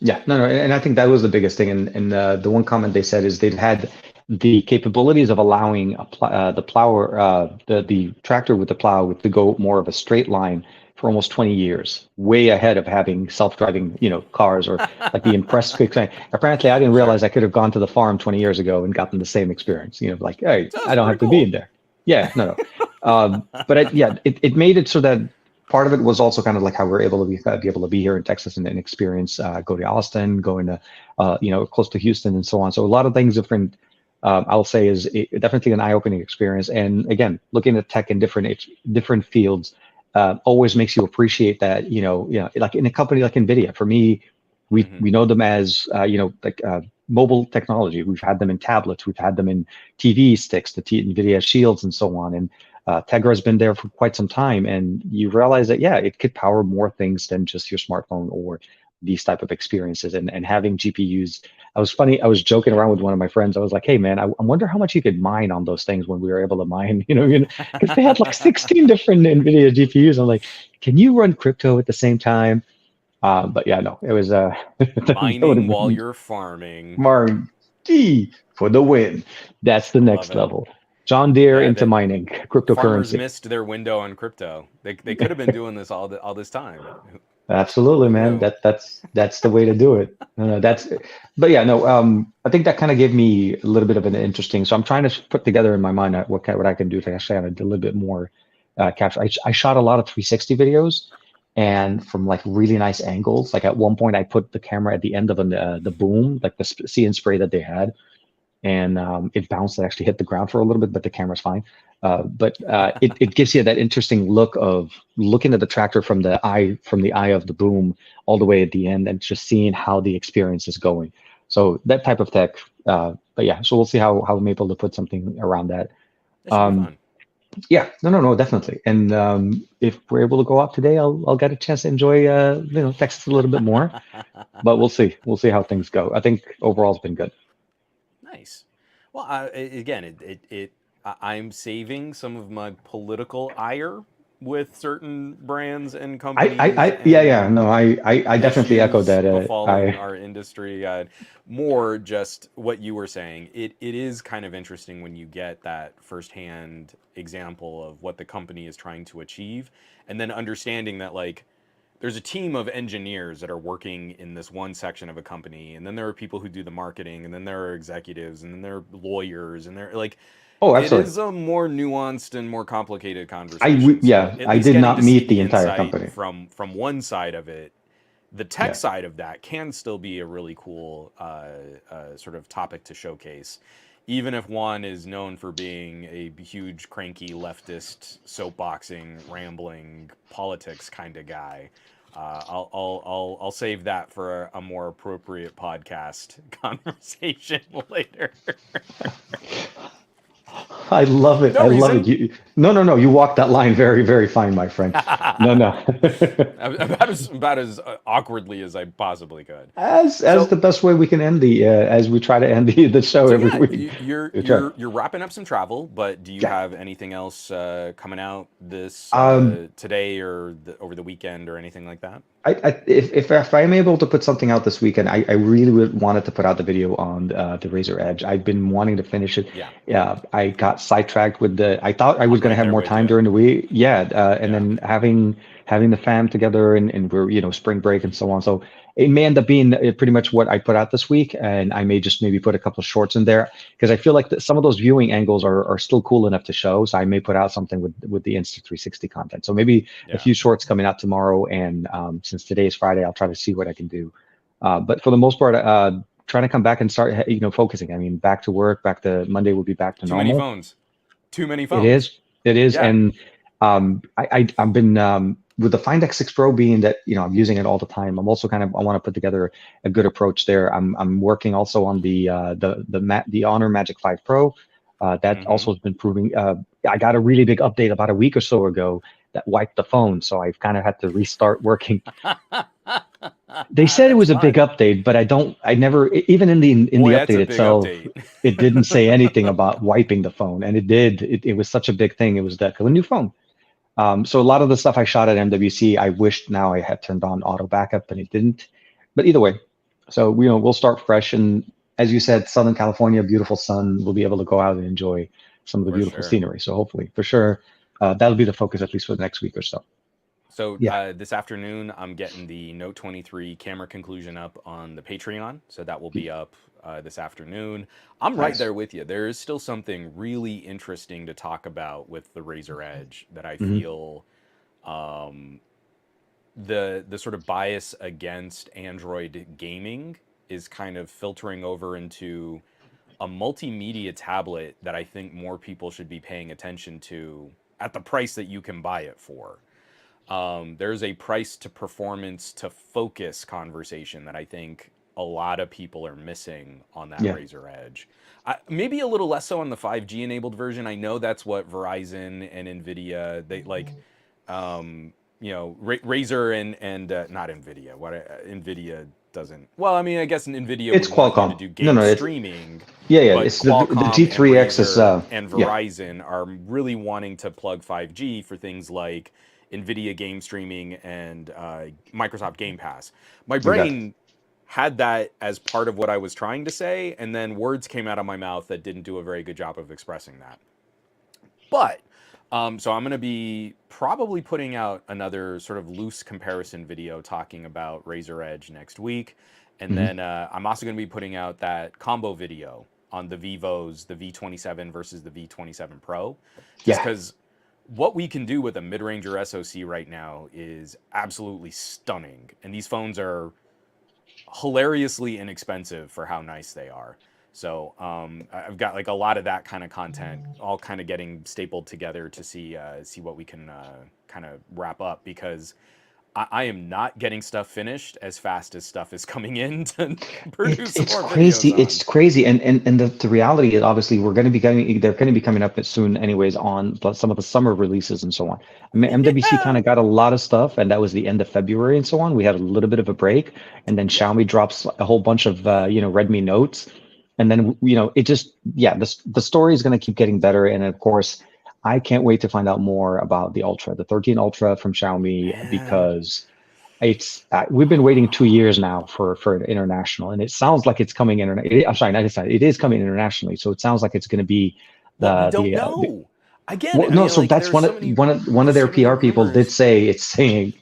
Yeah, no, no, and I think that was the biggest thing. And the one comment they said is they've had the capabilities of allowing the plower, the tractor with the plow to go more of a straight line for almost 20 years, way ahead of having self-driving, cars or like the Impress quick thing. Apparently, I didn't Sure. realize I could have gone to the farm 20 years ago and gotten the same experience. Like, hey, So I that's don't pretty have to be in cool. there. Yeah, no, no. But it made it so that part of it was also kind of like how we're able to be able to be here in Texas and experience go to Austin, going to close to Houston and so on. So a lot of things different. I'll say is definitely an eye-opening experience. And again, looking at tech in different fields always makes you appreciate that. Like in a company like NVIDIA, for me, Hmm. we know them as like mobile technology. We've had them in tablets, we've had them in TV sticks, NVIDIA Shields, and so on. And Tegra has been there for quite some time, and you realize that it could power more things than just your smartphone or these type of experiences. And having GPUs, I was joking around with one of my friends. I was like, "Hey, man, I wonder how much you could mine on those things when we were able to mine." Because they had like 16 different NVIDIA GPUs. I'm like, "Can you run crypto at the same time?" But yeah, no, it was that would Mining have while been you're farming. Mark D for the win. That's the I love next it. level. John Deere Yeah, into that mining, farmers cryptocurrency. missed their window on crypto. They could have been doing this all this time. Absolutely, Who man. knew? That's the way to do it. No, but yeah, no. I think that kind of gave me a little bit of an interesting. So I'm trying to put together in my mind what I can do to actually have a little bit more capture. I shot a lot of 360 videos, and from like really nice angles. Like at one point, I put the camera at the end of the boom, like the see and spray that they had, and it bounced. It actually hit the ground for a little bit, but the camera's fine. But it gives you that interesting look of looking at the tractor from the eye of the boom all the way at the end, and just seeing how the experience is going. So that type of tech. But yeah, so we'll see how I'm able to put something around that. That should be Um, fun. yeah, no, definitely. And if we're able to go out today, I'll get a chance to enjoy Texas a little bit more. But we'll see. We'll see how things go. I think overall it's been good. Nice. Well, again, I'm saving some of my political ire with certain brands and companies Yeah. and No, I definitely echo issues that. befalling our industry. More just what you were saying. It is kind of interesting when you get that firsthand example of what the company is trying to achieve, and then understanding that like there's a team of engineers that are working in this one section of a company, and then there are people who do the marketing, and then there are executives, and then there are lawyers, and they're like Oh, it absolutely. is a more nuanced and more complicated conversation. So Yeah, at I least did getting not to see meet the the entire insight company. from one side of it, the tech Yeah. side of that can still be a really cool sort of topic to showcase. Even if Juan is known for being a huge cranky leftist, soapboxing, rambling politics kind of guy, I'll save that for a more appropriate podcast conversation later. I love it. No I love it. reason. No. You walked that line very, very fine, my friend. No, no. About as awkwardly as I possibly could. As So the best way we can end as we try to end the show so every yeah, week. you're We try. you're you're wrapping up some travel, but do you Yeah. have anything else coming out this Um, today or over the weekend or anything like that? if I'm able to put something out this weekend, I really would wanted to put out the video on the Razor Edge. I've been wanting to finish it. Yeah, Yeah, I got sidetracked with I thought I was I'm going to right have there more with time you. during the week. Yeah, and Yeah. then having the fam together and we're spring break and so on. So it may end up being pretty much what I put out this week, and I may just maybe put a couple of shorts in there because I feel like some of those viewing angles are still cool enough to show. So I may put out something with the Insta360 content. So maybe a few shorts coming out tomorrow, and since today is Friday, I'll try to see what I can do. But for the most part, trying to come back and start, focusing. I mean, back to work, back to Monday will be back to Too normal. many phones. Too many It phones. is, Yeah. and I've been with the Find X6 Pro being that I'm using it all the time. I'm also I want to put together a good approach there. I'm working also on the Honor Magic 5 Pro. That also has been proving. I got a really big update about a week or so ago that wiped the phone, so I've kind of had to restart working. They said it was a big update, but I never, even in the update itself, it didn't say anything about wiping the phone, and it did. It was such a big thing. It was that a new phone. So a lot of the stuff I shot at MWC, I wished now I had turned on auto backup, and it didn't. But either way, so we'll start fresh, and as you said, Southern California, beautiful sun. We'll be able to go out and enjoy some of the beautiful scenery. So hopefully, for sure, that'll be the focus at least for the next week or so. So this afternoon, I'm getting the Note 23 camera conclusion up on the Patreon. So that will be up this afternoon. I'm right there with you. There is still something really interesting to talk about with the Razer Edge that I feel the sort of bias against Android gaming is kind of filtering over into a multimedia tablet that I think more people should be paying attention to at the price that you can buy it for. There's a price to performance to focus conversation that I think a lot of people are missing on that Razer Edge. Maybe a little less so on the 5G enabled version. I know that's what Verizon and Nvidia, they like, Razer and not Nvidia. Nvidia doesn't. Well, I mean, I guess Nvidia it's would Qualcomm. want you to do game streaming. Yeah. But It's Qualcomm the T3X and Verizon are really wanting to plug 5G for things like NVIDIA game streaming and Microsoft Game Pass. My brain had that as part of what I was trying to say, and then words came out of my mouth that didn't do a very good job of expressing that. But, so I'm going to be probably putting out another sort of loose comparison video talking about Razer Edge next week. And then I'm also going to be putting out that combo video on the Vivos, the V27 versus the V27 Pro. Just because what we can do with a mid-ranger SoC right now is absolutely stunning. And these phones are hilariously inexpensive for how nice they are. So I've got like a lot of that kind of content all kind of getting stapled together to see what we can kind of wrap up, because I am not getting stuff finished as fast as stuff is coming in to produce more crazy. videos on. It's crazy. And the reality is, obviously, they're going to be coming up soon anyways on some of the summer releases and so on. I mean, MWC kind of got a lot of stuff, and that was the end of February and so on. We had a little bit of a break, and then Xiaomi drops a whole bunch of, Redmi Notes. And then, it just, the story is going to keep getting better. And of course, I can't wait to find out more about the Ultra, the 13 Ultra from Xiaomi, because we've been waiting 2 years now for an international, and it sounds like it's coming I'm sorry, not inside. It is coming internationally, so it sounds like it's going to be we don't know. Again, well, no. So that's one of their PR people did say it's saying,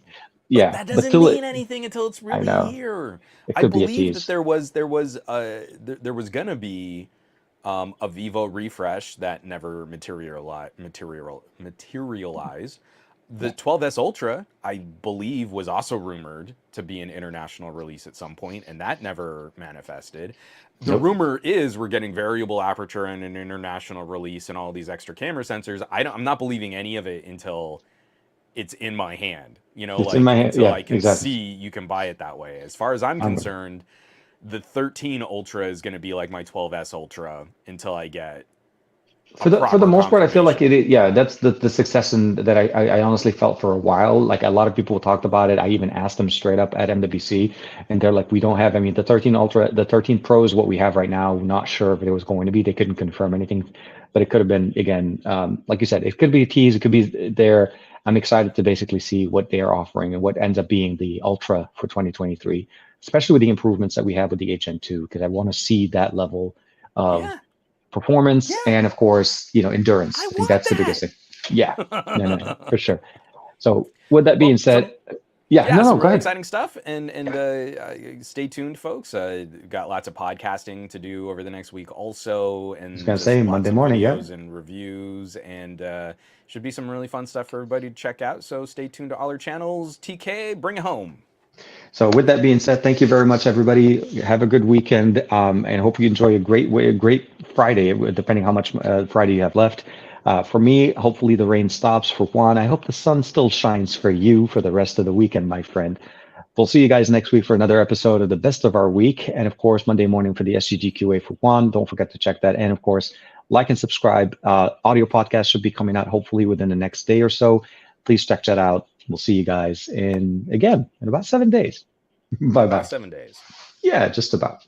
but that doesn't mean anything until it's really here. I believe that there was gonna be a Vivo refresh that never materialized. The 12S Ultra, I believe, was also rumored to be an international release at some point, and that never manifested. The rumor is we're getting variable aperture and an international release and all these extra camera sensors. I'm not believing any of it until it's in my hand. Until I can see you can buy it that way. As far as I'm concerned, the 13 Ultra is going to be like my 12S Ultra until I get for the most part. I feel like that's the success that I honestly felt for a while. Like, a lot of people talked about it. I even asked them straight up at MWC, and they're like, we don't have, the 13 Ultra, the 13 Pro is what we have right now. Not sure if it was going to be. They couldn't confirm anything, but it could have been, again, like you said, it could be a tease, it could be there. I'm excited to basically see what they are offering and what ends up being the Ultra for 2023, especially with the improvements that we have with the HN2, because I want to see that level of performance and, of course, endurance. I think that's the biggest thing. Yeah, no, for sure. So with that being said, Yeah, Yeah, no, no, some go really ahead. exciting stuff, and stay tuned, folks. Got lots of podcasting to do over the next week, also, I was and gonna just say lots Monday of morning. Yeah. videos and reviews, and should be some really fun stuff for everybody to check out. So stay tuned to all our channels. TK, bring it home. So with that being said, thank you very much, everybody. Have a good weekend, and hope you enjoy a great Friday, depending how much Friday you have left. For me, hopefully the rain stops. For Juan, I hope the sun still shines for you for the rest of the weekend, my friend. We'll see you guys next week for another episode of the best of our week, and of course Monday morning for the SCGQA for Juan. Don't forget to check that, and of course like and subscribe. Audio podcast should be coming out hopefully within the next day or so. Please check that out. We'll see you guys in about 7 days. Bye About bye. 7 days. Yeah, just about.